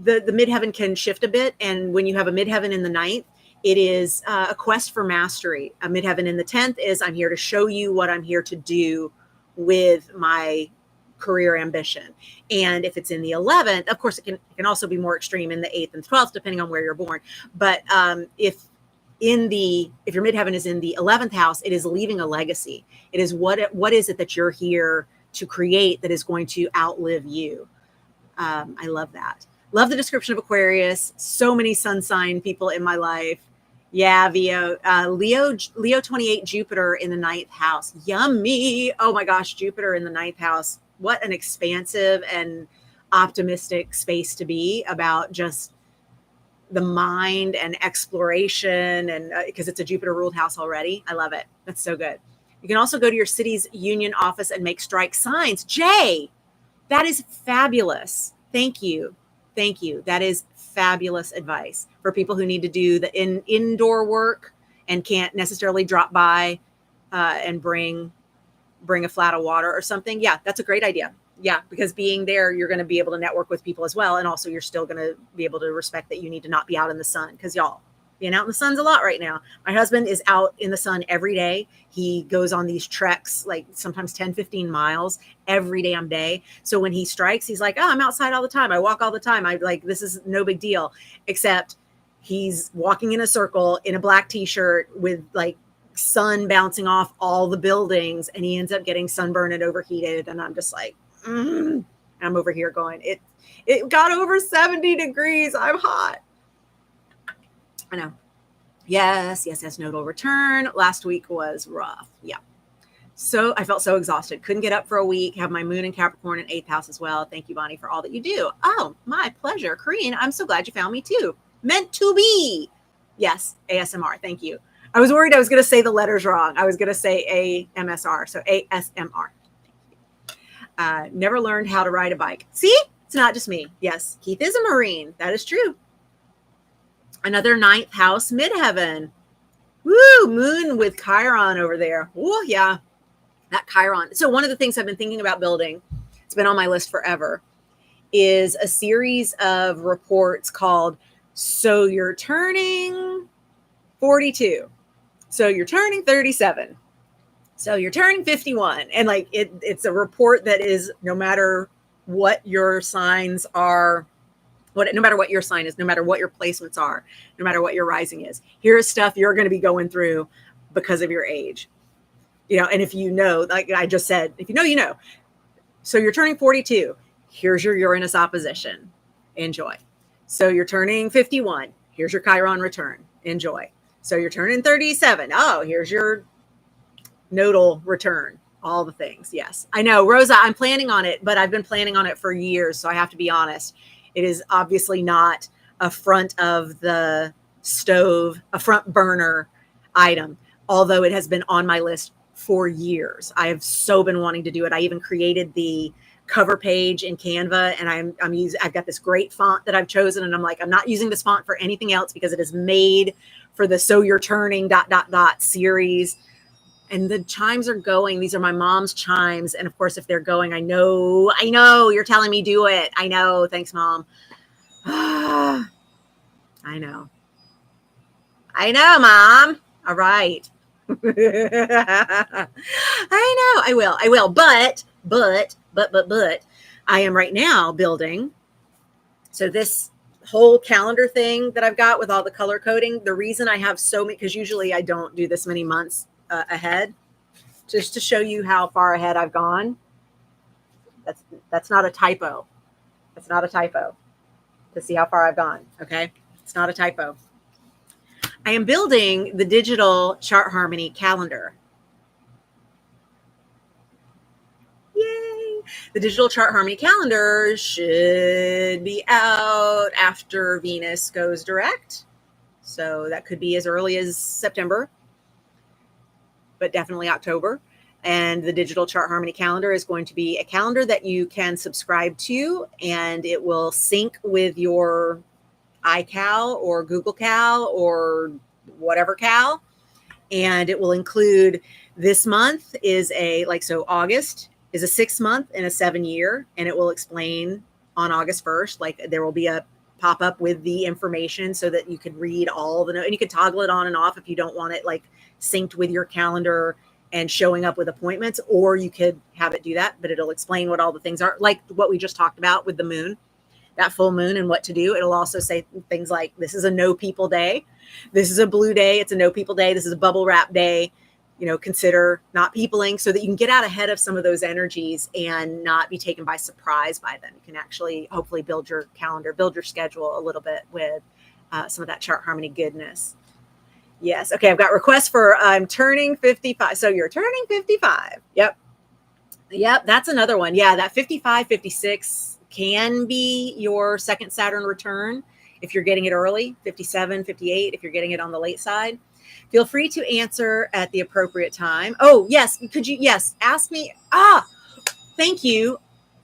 midheaven can shift a bit. And when you have a midheaven in the 9th, it is a quest for mastery. A midheaven in the 10th is, I'm here to show you what I'm here to do with my career ambition. And if it's in the 11th, of course, it can also be more extreme in the 8th and 12th, depending on where you're born. But if your midheaven is in the 11th house, it is leaving a legacy. It is what is it that you're here to create that is going to outlive you. I love that. Love the description of Aquarius. So many sun sign people in my life. Yeah, Leo 28, Jupiter in the 9th house. Yummy. Oh my gosh, Jupiter in the 9th house. What an expansive and optimistic space to be about, just the mind and exploration, and because it's a Jupiter ruled house already. I love it. That's so good. You can also go to your city's union office and make strike signs. Jay, that is fabulous. Thank you. Thank you. That is fabulous advice for people who need to do the indoor work and can't necessarily drop by and bring a flat of water or something. Yeah, that's a great idea. Yeah, because being there, you're going to be able to network with people as well. And also you're still going to be able to respect that you need to not be out in the sun, because y'all, being out in the sun's a lot right now. My husband is out in the sun every day. He goes on these treks, like sometimes 10, 15 miles every damn day. So when he strikes, he's like, oh, I'm outside all the time. I walk all the time. I like, this is no big deal, except he's walking in a circle in a black t-shirt with like sun bouncing off all the buildings, and he ends up getting sunburned and overheated. And I'm just like, I'm over here going, it got over 70 degrees. I'm hot. I know. Yes. Nodal return. Last week was rough. Yeah. So I felt so exhausted. Couldn't get up for a week. Have my moon in Capricorn in 8th house as well. Thank you, Bonnie, for all that you do. Oh, my pleasure. Kareen, I'm so glad you found me too. Meant to be. Yes. ASMR. Thank you. I was worried I was going to say the letters wrong. I was going to say AMSR. So ASMR. Never learned how to ride a bike. See, it's not just me. Yes, Keith is a Marine. That is true. Another 9th house midheaven. Woo, moon with Chiron over there. Oh, yeah, that Chiron. So one of the things I've been thinking about building, it's been on my list forever, is a series of reports called So You're Turning 42. So you're turning 37. So you're turning 51, and like it's a report that is no matter what your signs are, no matter what your sign is, no matter what your placements are, no matter what your rising is, here's stuff you're going to be going through because of your age. And if you know, like I just said, if you know, you know. So you're turning 42. Here's your Uranus opposition. Enjoy. So you're turning 51. Here's your Chiron return. Enjoy. So you're turning 37. Oh, here's your nodal return, all the things. Yes, I know, Rosa, I'm planning on it, but I've been planning on it for years. So I have to be honest. It is obviously not a front of the stove, a front burner item, although it has been on my list for years. I have so been wanting to do it. I even created the cover page in Canva, and I've got this great font that I've chosen. And I'm like, I'm not using this font for anything else because it is made for the So You're Turning ... series. And the chimes are going. These are my mom's chimes. And of course, if they're going, I know you're telling me do it. I know. Thanks, Mom. I know, Mom. All right. I know. I will. But I am right now building. So this whole calendar thing that I've got with all the color coding, the reason I have so many, because usually I don't do this many months ahead, just to show you how far ahead I've gone. That's not a typo. That's not a typo. To see how far I've gone. Okay. It's not a typo. I am building the digital chart harmony calendar. Yay. The digital chart harmony calendar should be out after Venus goes direct. So that could be as early as September, but definitely October. And the digital chart harmony calendar is going to be a calendar that you can subscribe to, and it will sync with your iCal or Google Cal or whatever Cal. And it will include this month is August is a 6 month and a 7 year. And it will explain on August 1st, like there will be a pop up with the information so that you can read all and you can toggle it on and off if you don't want it like synced with your calendar and showing up with appointments, or you could have it do that, but it'll explain what all the things are, like what we just talked about with the moon, that full moon and what to do. It'll also say things like, this is a no people day. This is a blue day. It's a no people day. This is a bubble wrap day. Consider not peopling, so that you can get out ahead of some of those energies and not be taken by surprise by them. You can actually hopefully build your calendar, build your schedule a little bit with some of that chart harmony goodness. Yes. Okay. I've got requests for I'm turning 55. So you're turning 55. Yep. That's another one. Yeah. That 55, 56 can be your second Saturn return. if you're getting it early, 57, 58, if you're getting it on the late side. Feel free to answer at the appropriate time. Oh, yes. Could you, yes, ask me. Thank you.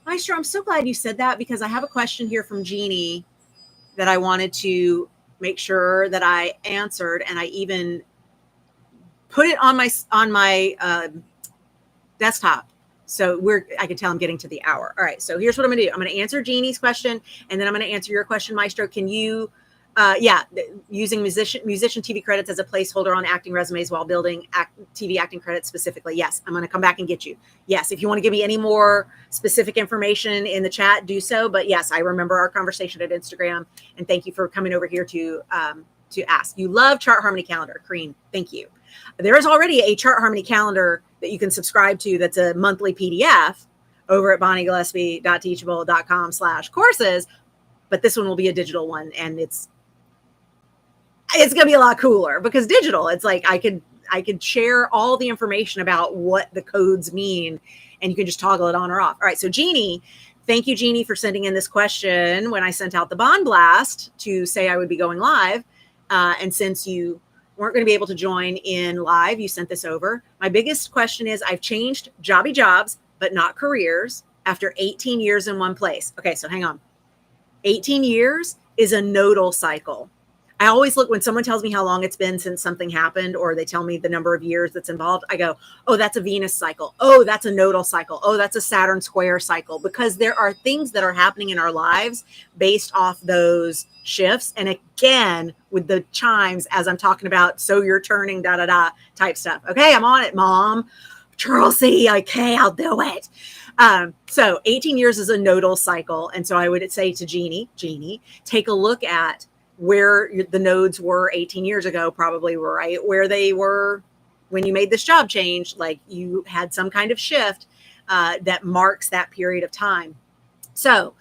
Maestro, I'm so glad you said that because I have a question here from Jeannie that I wanted to make sure that I answered, and I even put it on my desktop. So I can tell I'm getting to the hour. All right. So here's what I'm going to do. I'm going to answer Jeannie's question, and then I'm going to answer your question, Maestro. Can you, using musician TV credits as a placeholder on acting resumes while building TV acting credits specifically? Yes. I'm going to come back and get you. Yes. If you want to give me any more specific information in the chat, do so. But yes, I remember our conversation at Instagram, and thank you for coming over here to ask. You love Chart Harmony Calendar, Crean. Thank you. There is already a Chart Harmony calendar that you can subscribe to that's a monthly PDF over at bonniegillespie.teachable.com/courses, but this one will be a digital one, and it's going to be a lot cooler because digital, it's like I could share all the information about what the codes mean, and you can just toggle it on or off. All right, so Jeannie, thank you, Jeannie, for sending in this question when I sent out the bond blast to say I would be going live, and since you weren't going to be able to join in live, you sent this over. My biggest question is, I've changed jobs, but not careers after 18 years in one place. Okay, so hang on. 18 years is a nodal cycle. I always look when someone tells me how long it's been since something happened, or they tell me the number of years that's involved. I go, oh, that's a Venus cycle. Oh, that's a nodal cycle. Oh, that's a Saturn square cycle, because there are things that are happening in our lives based off those shifts. And again, with the chimes, as I'm talking about, so you're turning type stuff. Okay, I'm on it, Mom. Charlesy, okay, I'll do it. So 18 years is a nodal cycle. And so I would say to Jeannie, take a look at where the nodes were 18 years ago, probably right where they were when you made this job change. Like you had some kind of shift that marks that period of time. So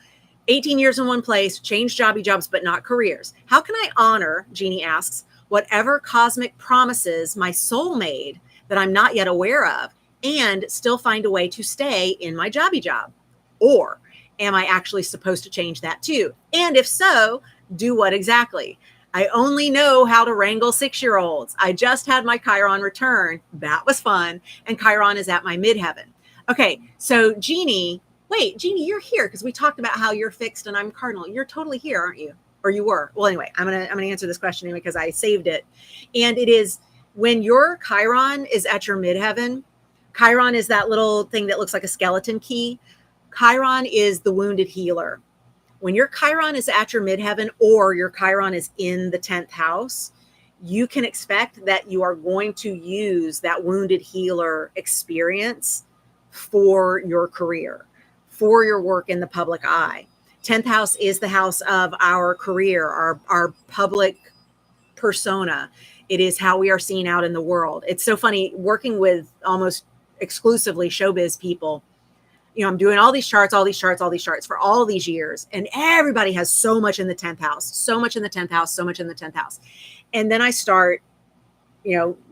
18 years in one place, change jobs, but not careers. How can I honor, Jeannie asks, whatever cosmic promises my soul made that I'm not yet aware of, and still find a way to stay in my job? Or am I actually supposed to change that too? And if so, do what exactly? I only know how to wrangle 6-year-olds. I just had my Chiron return. That was fun. And Chiron is at my midheaven. Okay, so Jeannie, you're here because we talked about how you're fixed and I'm cardinal. You're totally here, aren't you? Or you were. Well, anyway, I'm gonna answer this question anyway because I saved it. And it is when your Chiron is at your midheaven. Chiron is that little thing that looks like a skeleton key. Chiron is the wounded healer. When your Chiron is at your midheaven or your Chiron is in the 10th house, you can expect that you are going to use that wounded healer experience for your career, for your work in the public eye. 10th house is the house of our career, our public persona. It is how we are seen out in the world. It's so funny working with almost exclusively showbiz people. You know, I'm doing all these charts for all these years, and everybody has so much in the 10th house, And then I start,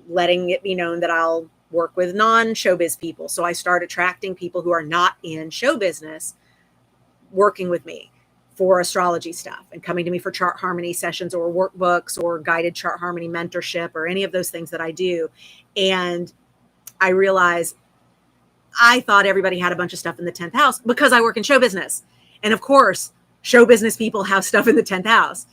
letting it be known that I'll work with non-showbiz people. So I start attracting people who are not in show business working with me for astrology stuff and coming to me for chart harmony sessions or workbooks or guided chart harmony mentorship or any of those things that I do. And I realize I thought everybody had a bunch of stuff in the 10th house because I work in show business. And of course, show business people have stuff in the 10th house.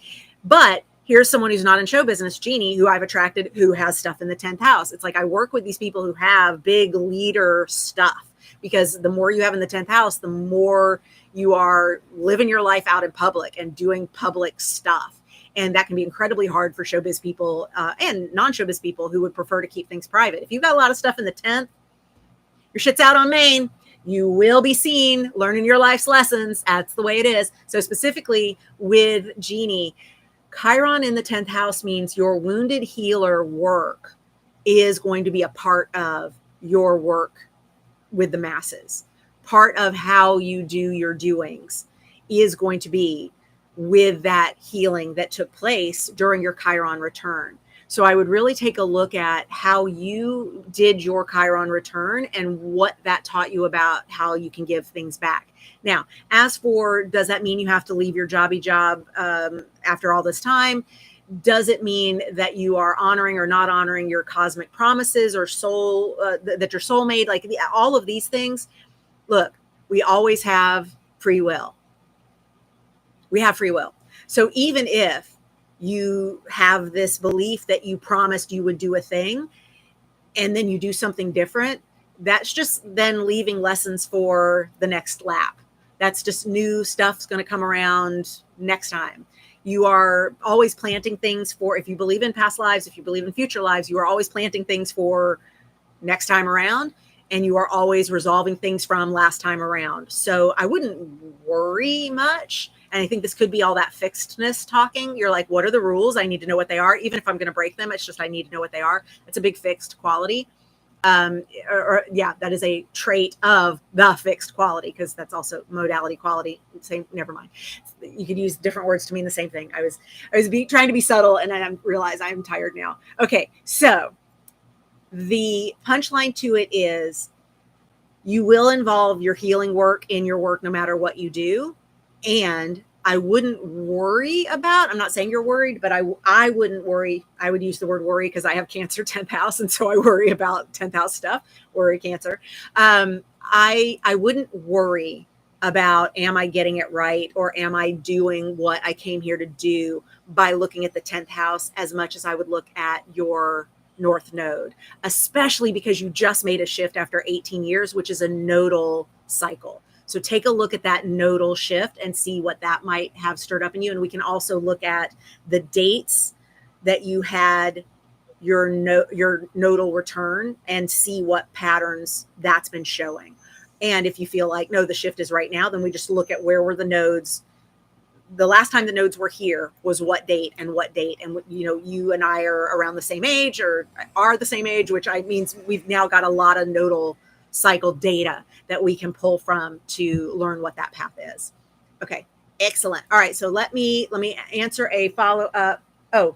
But here's someone who's not in show business, Jeannie, who I've attracted, who has stuff in the 10th house. It's like I work with these people who have big leader stuff, because the more you have in the 10th house, the more you are living your life out in public and doing public stuff. And that can be incredibly hard for showbiz people and non-showbiz people who would prefer to keep things private. If you've got a lot of stuff in the 10th, your shit's out on Maine. You will be seen learning your life's lessons. That's the way it is. So specifically with Jeannie, Chiron in the 10th house means your wounded healer work is going to be a part of your work with the masses. Part of how you do your doings is going to be with that healing that took place during your Chiron return. So I would really take a look at how you did your Chiron return and what that taught you about how you can give things back. Now, as for, does that mean you have to leave your jobby job after all this time? Does it mean that you are honoring or not honoring your cosmic promises or soul, that your soul made? Like all of these things. Look, we always have free will. We have free will. So even if you have this belief that you promised you would do a thing and then you do something different, that's just then leaving lessons for the next lap. That's just new stuff's going to come around next time. You are always planting things for, if you believe in past lives, if you believe in future lives, you are always planting things for next time around, and you are always resolving things from last time around. So I wouldn't worry much. And I think this could be all that fixedness talking. You're like, what are the rules? I need to know what they are. Even if I'm going to break them, it's just I need to know what they are. It's a big fixed quality. Yeah, that is a trait of the fixed quality, because that's also modality quality. Same, never mind. You could use different words to mean the same thing. I was trying to be subtle, and I realize I'm tired now. Okay, so the punchline to it is you will involve your healing work in your work no matter what you do. And I wouldn't worry about, I'm not saying you're worried, but I wouldn't worry. I would use the word worry because I have Cancer 10th house. And so I worry about 10th house stuff, worry Cancer. I wouldn't worry about, am I getting it right? Or am I doing what I came here to do by looking at the 10th house as much as I would look at your North Node, especially because you just made a shift after 18 years, which is a nodal cycle. So take a look at that nodal shift and see what that might have stirred up in you. And we can also look at the dates that you had your nodal return and see what patterns that's been showing. And if you feel like, no, the shift is right now, then we just look at where were the nodes. The last time the nodes were here was what date and what date. And, you know, you and I are around the same age or are the same age, which means we've now got a lot of nodal cycle data that we can pull from to learn what that path is. Okay, excellent. All right, so let me answer a follow up. Oh,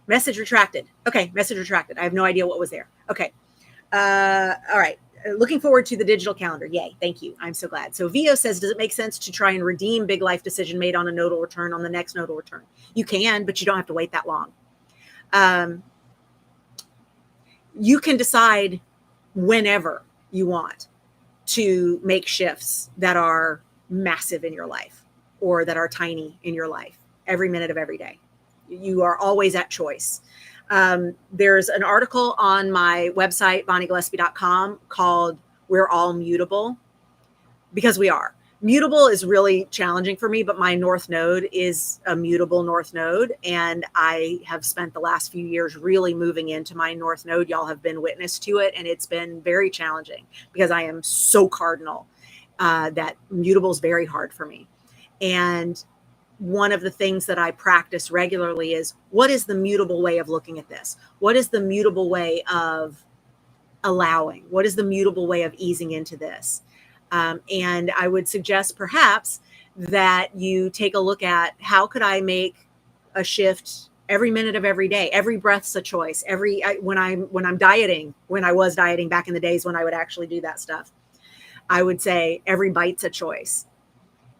message retracted. Okay, message retracted. I have no idea what was there. Okay. All right. Looking forward to the digital calendar. Yay. Thank you. I'm so glad. So Vio says, does it make sense to try and redeem big life decision made on a nodal return on the next nodal return? You can, but you don't have to wait that long. You can decide whenever you want to make shifts that are massive in your life or that are tiny in your life every minute of every day. You are always at choice. There's an article on my website, bonniegillespie.com, called We're All Mutable, because we are. Mutable is really challenging for me, but my North Node is a mutable North Node. And I have spent the last few years really moving into my North Node. Y'all have been witness to it. And it's been very challenging because I am so cardinal that mutable is very hard for me. And one of the things that I practice regularly is, what is the mutable way of looking at this? What is the mutable way of allowing? What is the mutable way of easing into this? And I would suggest perhaps that you take a look at, how could I make a shift every minute of every day? Every breath's a choice. When I'm dieting, when I was dieting back in the days when I would actually do that stuff, I would say every bite's a choice.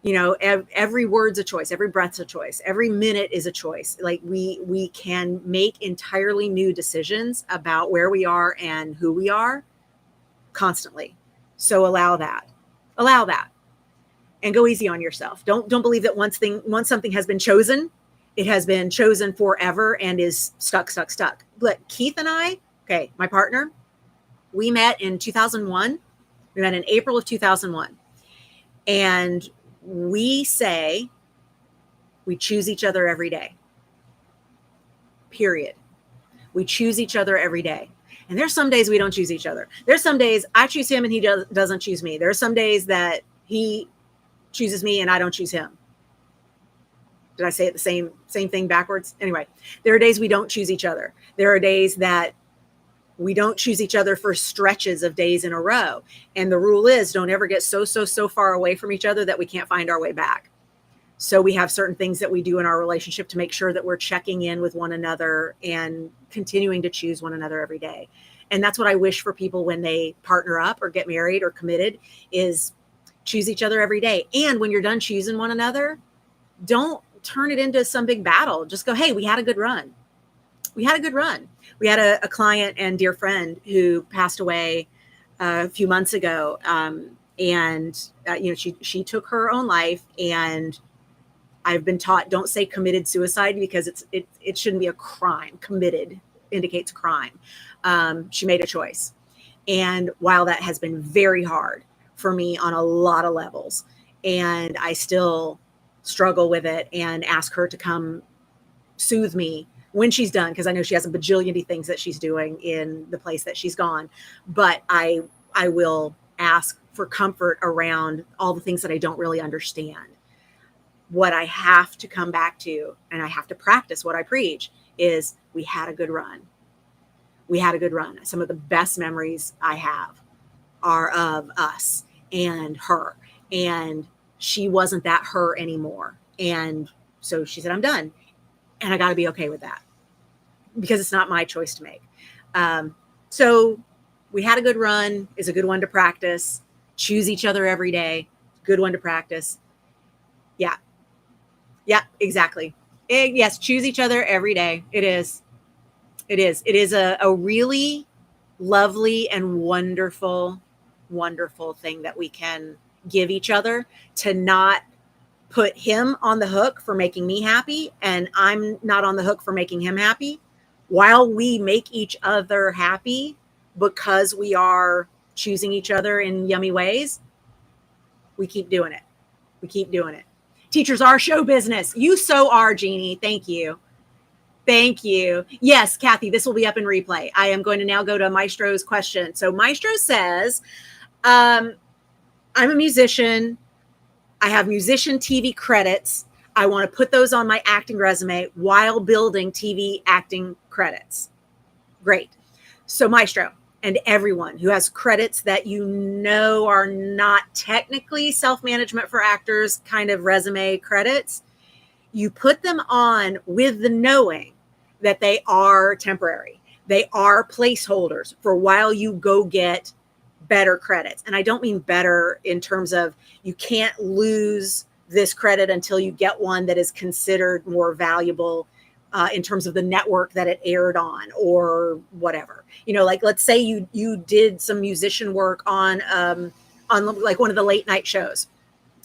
You know, every word's a choice. Every breath's a choice. Every minute is a choice. Like we can make entirely new decisions about where we are and who we are constantly. So allow that. Allow that, and go easy on yourself. Don't believe that once something has been chosen, it has been chosen forever and is stuck. But Keith and I, okay, my partner, we met in 2001. We met in April of 2001. And we say we choose each other every day. Period. We choose each other every day. And there's some days we don't choose each other. There's some days I choose him and he doesn't choose me. There are some days that he chooses me and I don't choose him. Did I say it the same thing backwards? Anyway, there are days we don't choose each other. There are days that we don't choose each other for stretches of days in a row. And the rule is, don't ever get so far away from each other that we can't find our way back. So we have certain things that we do in our relationship to make sure that we're checking in with one another and continuing to choose one another every day. And that's what I wish for people when they partner up or get married or committed, is choose each other every day. And when you're done choosing one another, don't turn it into some big battle. Just go, hey, we had a good run. We had a good run. We had a client and dear friend who passed away a few months ago. She took her own life, and I've been taught, don't say committed suicide, because it shouldn't be a crime. Committed indicates crime. She made a choice. And while that has been very hard for me on a lot of levels, and I still struggle with it and ask her to come soothe me when she's done, because I know she has a bajillion things that she's doing in the place that she's gone. But I will ask for comfort around all the things that I don't really understand. What I have to come back to, and I have to practice what I preach, is we had a good run. We had a good run. Some of the best memories I have are of us and her. And she wasn't that her anymore. And so she said, I'm done. And I got to be okay with that, because it's not my choice to make. So we had a good run is a good one to practice. Choose each other every day. Good one to practice. Yeah. Yeah, exactly. Yes. Choose each other every day. It is. It is. It is a really lovely and wonderful, wonderful thing that we can give each other, to not put him on the hook for making me happy, and I'm not on the hook for making him happy, while we make each other happy because we are choosing each other in yummy ways. We keep doing it. We keep doing it. Teachers are show business. You so are, Jeannie. Thank you. Thank you. Yes, Kathy, this will be up in replay. I am going to now go to Maestro's question. So Maestro says, I'm a musician. I have musician TV credits. I want to put those on my acting resume while building TV acting credits. Great. So Maestro, and everyone who has credits that you know are not technically self-management for actors kind of resume credits, you put them on with the knowing that they are temporary. They are placeholders for while you go get better credits. And I don't mean better in terms of you can't lose this credit until you get one that is considered more valuable in terms of the network that it aired on or whatever. Like let's say you did some musician work on like one of the late night shows.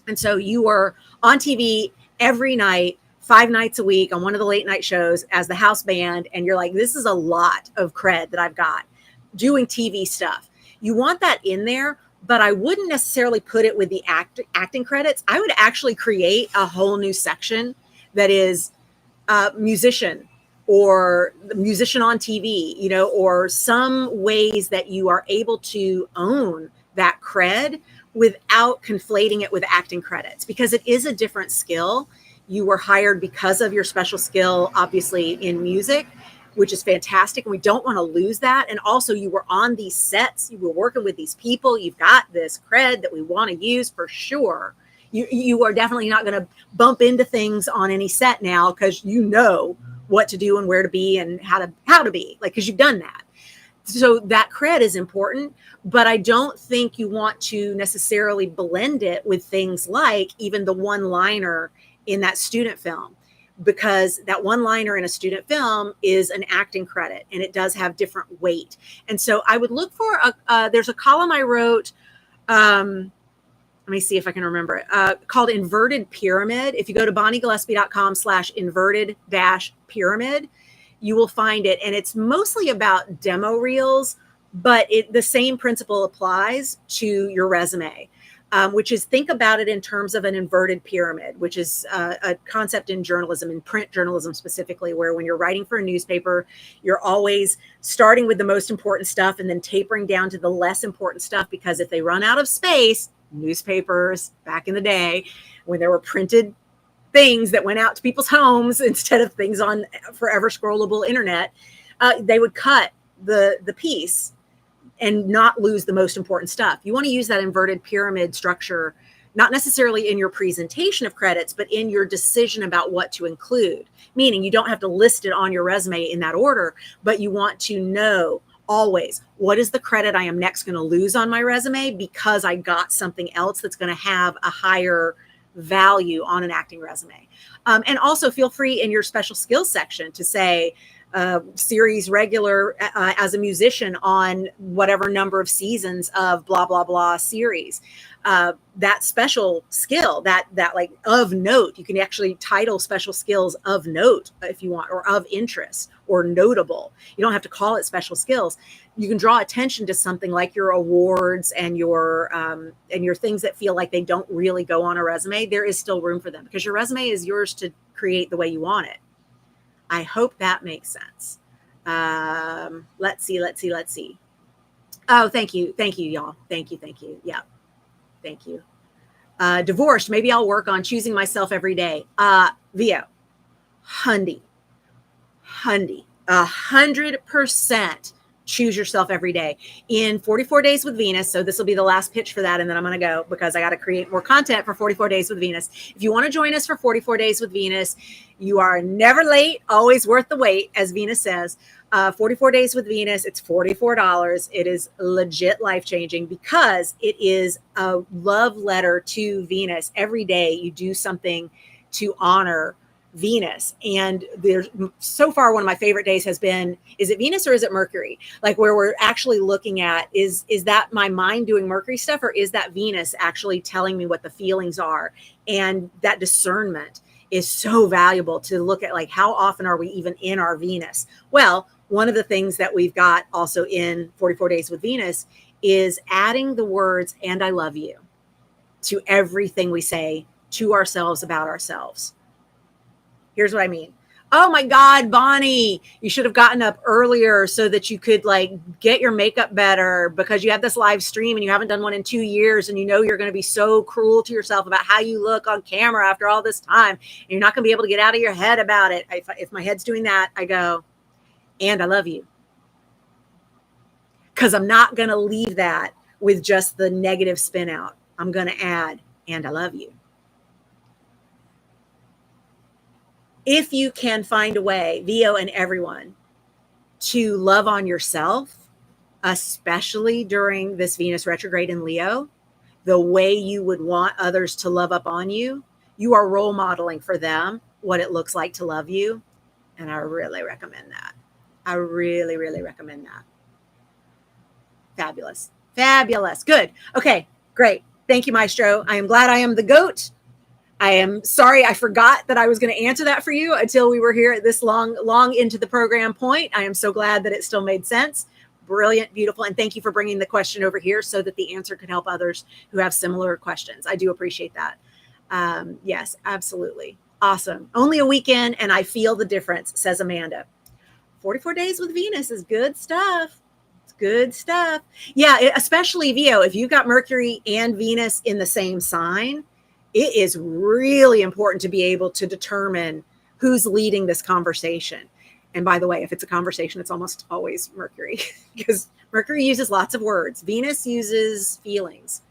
And so you were on TV every night, 5 nights a week on one of the late night shows as the house band. And you're like, this is a lot of cred that I've got doing TV stuff. You want that in there, but I wouldn't necessarily put it with the acting credits. I would actually create a whole new section that is musician or musician on TV, or some ways that you are able to own that cred without conflating it with acting credits, because it is a different skill. You were hired because of your special skill, obviously, in music, which is fantastic. And we don't want to lose that. And also you were on these sets, you were working with these people, you've got this cred that we want to use for sure. You are definitely not going to bump into things on any set now, because you know what to do and where to be and how to be, like, because you've done that. So that cred is important, but I don't think you want to necessarily blend it with things like even the one-liner in that student film, because that one-liner in a student film is an acting credit and it does have different weight. And so I would look for there's a column I wrote, let me see if I can remember it, called Inverted Pyramid. If you go to bonniegillespie.com/inverted-pyramid, you will find it. And it's mostly about demo reels, but the same principle applies to your resume, which is think about it in terms of an inverted pyramid, which is a concept in journalism, in print journalism specifically, where when you're writing for a newspaper, you're always starting with the most important stuff and then tapering down to the less important stuff, because if they run out of space, newspapers back in the day when there were printed things that went out to people's homes instead of things on forever scrollable internet, they would cut the piece and not lose the most important stuff. You want to use that inverted pyramid structure not necessarily in your presentation of credits, but in your decision about what to include. Meaning you don't have to list it on your resume in that order, but you want to know always, what is the credit I am next going to lose on my resume because I got something else that's going to have a higher value on an acting resume. And also feel free in your special skills section to say, series regular as a musician on whatever number of seasons of blah, blah, blah series. That special skill, that like of note, you can actually title special skills of note if you want, or of interest, or notable. You don't have to call it special skills. You can draw attention to something like your awards and your things that feel like they don't really go on a resume. There is still room for them because your resume is yours to create the way you want it. I hope that makes sense. Let's see. Oh, thank you, y'all. Thank you. Yeah, thank you. Divorced, maybe I'll work on choosing myself every day. Vio, Hundy, 100% choose yourself every day. In 44 Days with Venus, so this will be the last pitch for that, and then I'm going to go because I got to create more content for 44 Days with Venus. If you want to join us for 44 Days with Venus, you are never late, always worth the wait, as Venus says. 44 Days with Venus, it's $44. It is legit life-changing because it is a love letter to Venus. Every day you do something to honor Venus. And there's so far, one of my favorite days has been, is it Venus or is it Mercury? Like where we're actually looking at, is that my mind doing Mercury stuff, or is that Venus actually telling me what the feelings are? And that discernment is so valuable to look at, like, how often are we even in our Venus? Well, one of the things that we've got also in 44 Days with Venus is adding the words, and I love you, to everything we say to ourselves about ourselves. Here's what I mean. Oh my God, Bonnie, you should have gotten up earlier so that you could like get your makeup better because you have this live stream and you haven't done one in 2 years. And you know, you're going to be so cruel to yourself about how you look on camera after all this time. And you're not going to be able to get out of your head about it. If my head's doing that, I go, and I love you. Because I'm not going to leave that with just the negative spin out. I'm going to add, and I love you. If you can find a way, Vio and everyone, to love on yourself, especially during this Venus retrograde in Leo, the way you would want others to love up on you, you are role modeling for them what it looks like to love you. And I really recommend that. I really, really recommend that. Fabulous. Fabulous. Good. Okay, great. Thank you, Maestro. I am glad I am the GOAT. I am sorry I forgot that I was going to answer that for you until we were here at this long into the program point. I am so glad that it still made sense. Brilliant, beautiful. And thank you for bringing the question over here so that the answer could help others who have similar questions. I do appreciate that. Yes, absolutely. Awesome. Only a weekend and I feel the difference, says Amanda. 44 Days with Venus is good stuff. It's good stuff. Yeah, especially Vio, if you've got Mercury and Venus in the same sign, it is really important to be able to determine who's leading this conversation. And by the way, if it's a conversation, it's almost always Mercury because Mercury uses lots of words. Venus uses feelings.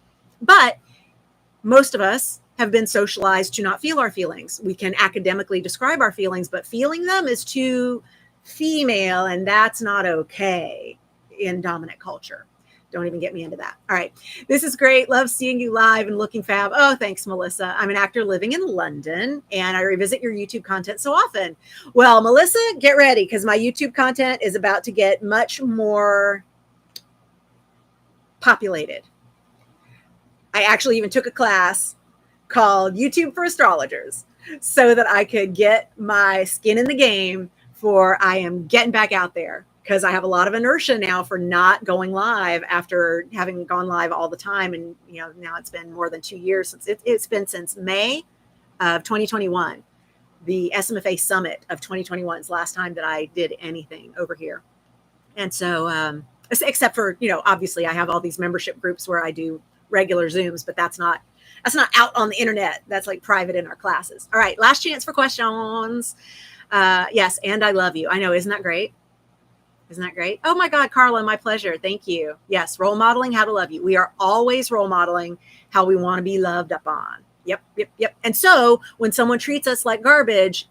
But most of us have been socialized to not feel our feelings. We can academically describe our feelings, but feeling them is too female, and that's not okay in dominant culture. Don't even get me into that. All right. This is great. Love seeing you live and looking fab. Oh, thanks, Melissa. I'm an actor living in London and I revisit your YouTube content so often. Well, Melissa, get ready because my YouTube content is about to get much more populated. I actually even took a class called YouTube for Astrologers so that I could get my skin in the game for I am getting back out there. Because I have a lot of inertia now for not going live after having gone live all the time. And, you know, now it's been more than 2 years since it's been since May of 2021. The SMFA summit of 2021 is the last time that I did anything over here. And so, except for, you know, obviously I have all these membership groups where I do regular Zooms, but that's not out on the internet. That's like private in our classes. All right. Last chance for questions. Yes. And I love you. I know. Isn't that great? Isn't that great? Oh my God, Carla, my pleasure. Thank you. Yes, role modeling how to love you. We are always role modeling how we want to be loved upon. Yep, yep, yep. And so when someone treats us like garbage,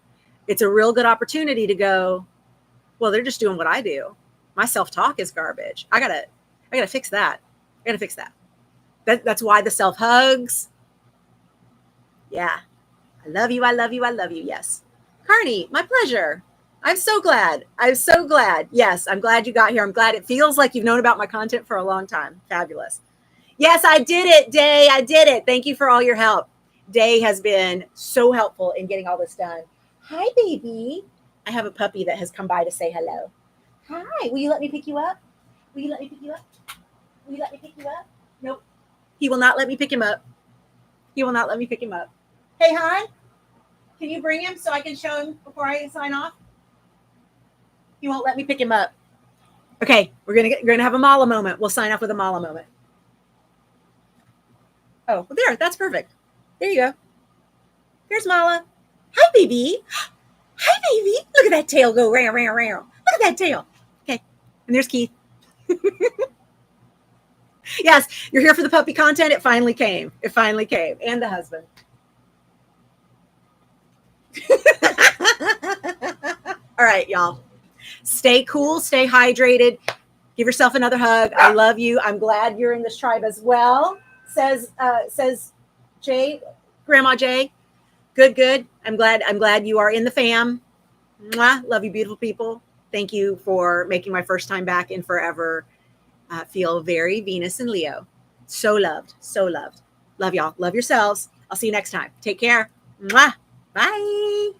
it's a real good opportunity to go, well, they're just doing what I do. My self-talk is garbage. I gotta fix that. I gotta fix that. That's why the self-hugs. Yeah. I love you. I love you. I love you. Yes. Carney, my pleasure. I'm so glad. I'm so glad. Yes, I'm glad you got here. I'm glad it feels like you've known about my content for a long time. Fabulous. Yes, I did it, Day. I did it. Thank you for all your help. Day has been so helpful in getting all this done. Hi, baby. I have a puppy that has come by to say hello. Hi. Will you let me pick you up? Will you let me pick you up? Will you let me pick you up? Nope. He will not let me pick him up. He will not let me pick him up. Hey, hon. Can you bring him so I can show him before I sign off? He won't let me pick him up. Okay, we're gonna have a Mala moment. We'll sign off with a Mala moment. Oh, well, there. That's perfect. There you go. There's Mala. Hi, baby. Hi, baby. Look at that tail go round, round, round. Look at that tail. Okay, and there's Keith. Yes, you're here for the puppy content. It finally came. It finally came, and the husband. All right, y'all. Stay cool, stay hydrated. Give yourself another hug. I love you. I'm glad you're in this tribe as well. Says Jay, Grandma Jay. Good. I'm glad you are in the fam. Mwah. Love you, beautiful people. Thank you for making my first time back in forever feel very Venus and Leo. So loved, so loved. Love y'all. Love yourselves. I'll see you next time. Take care. Mwah. Bye.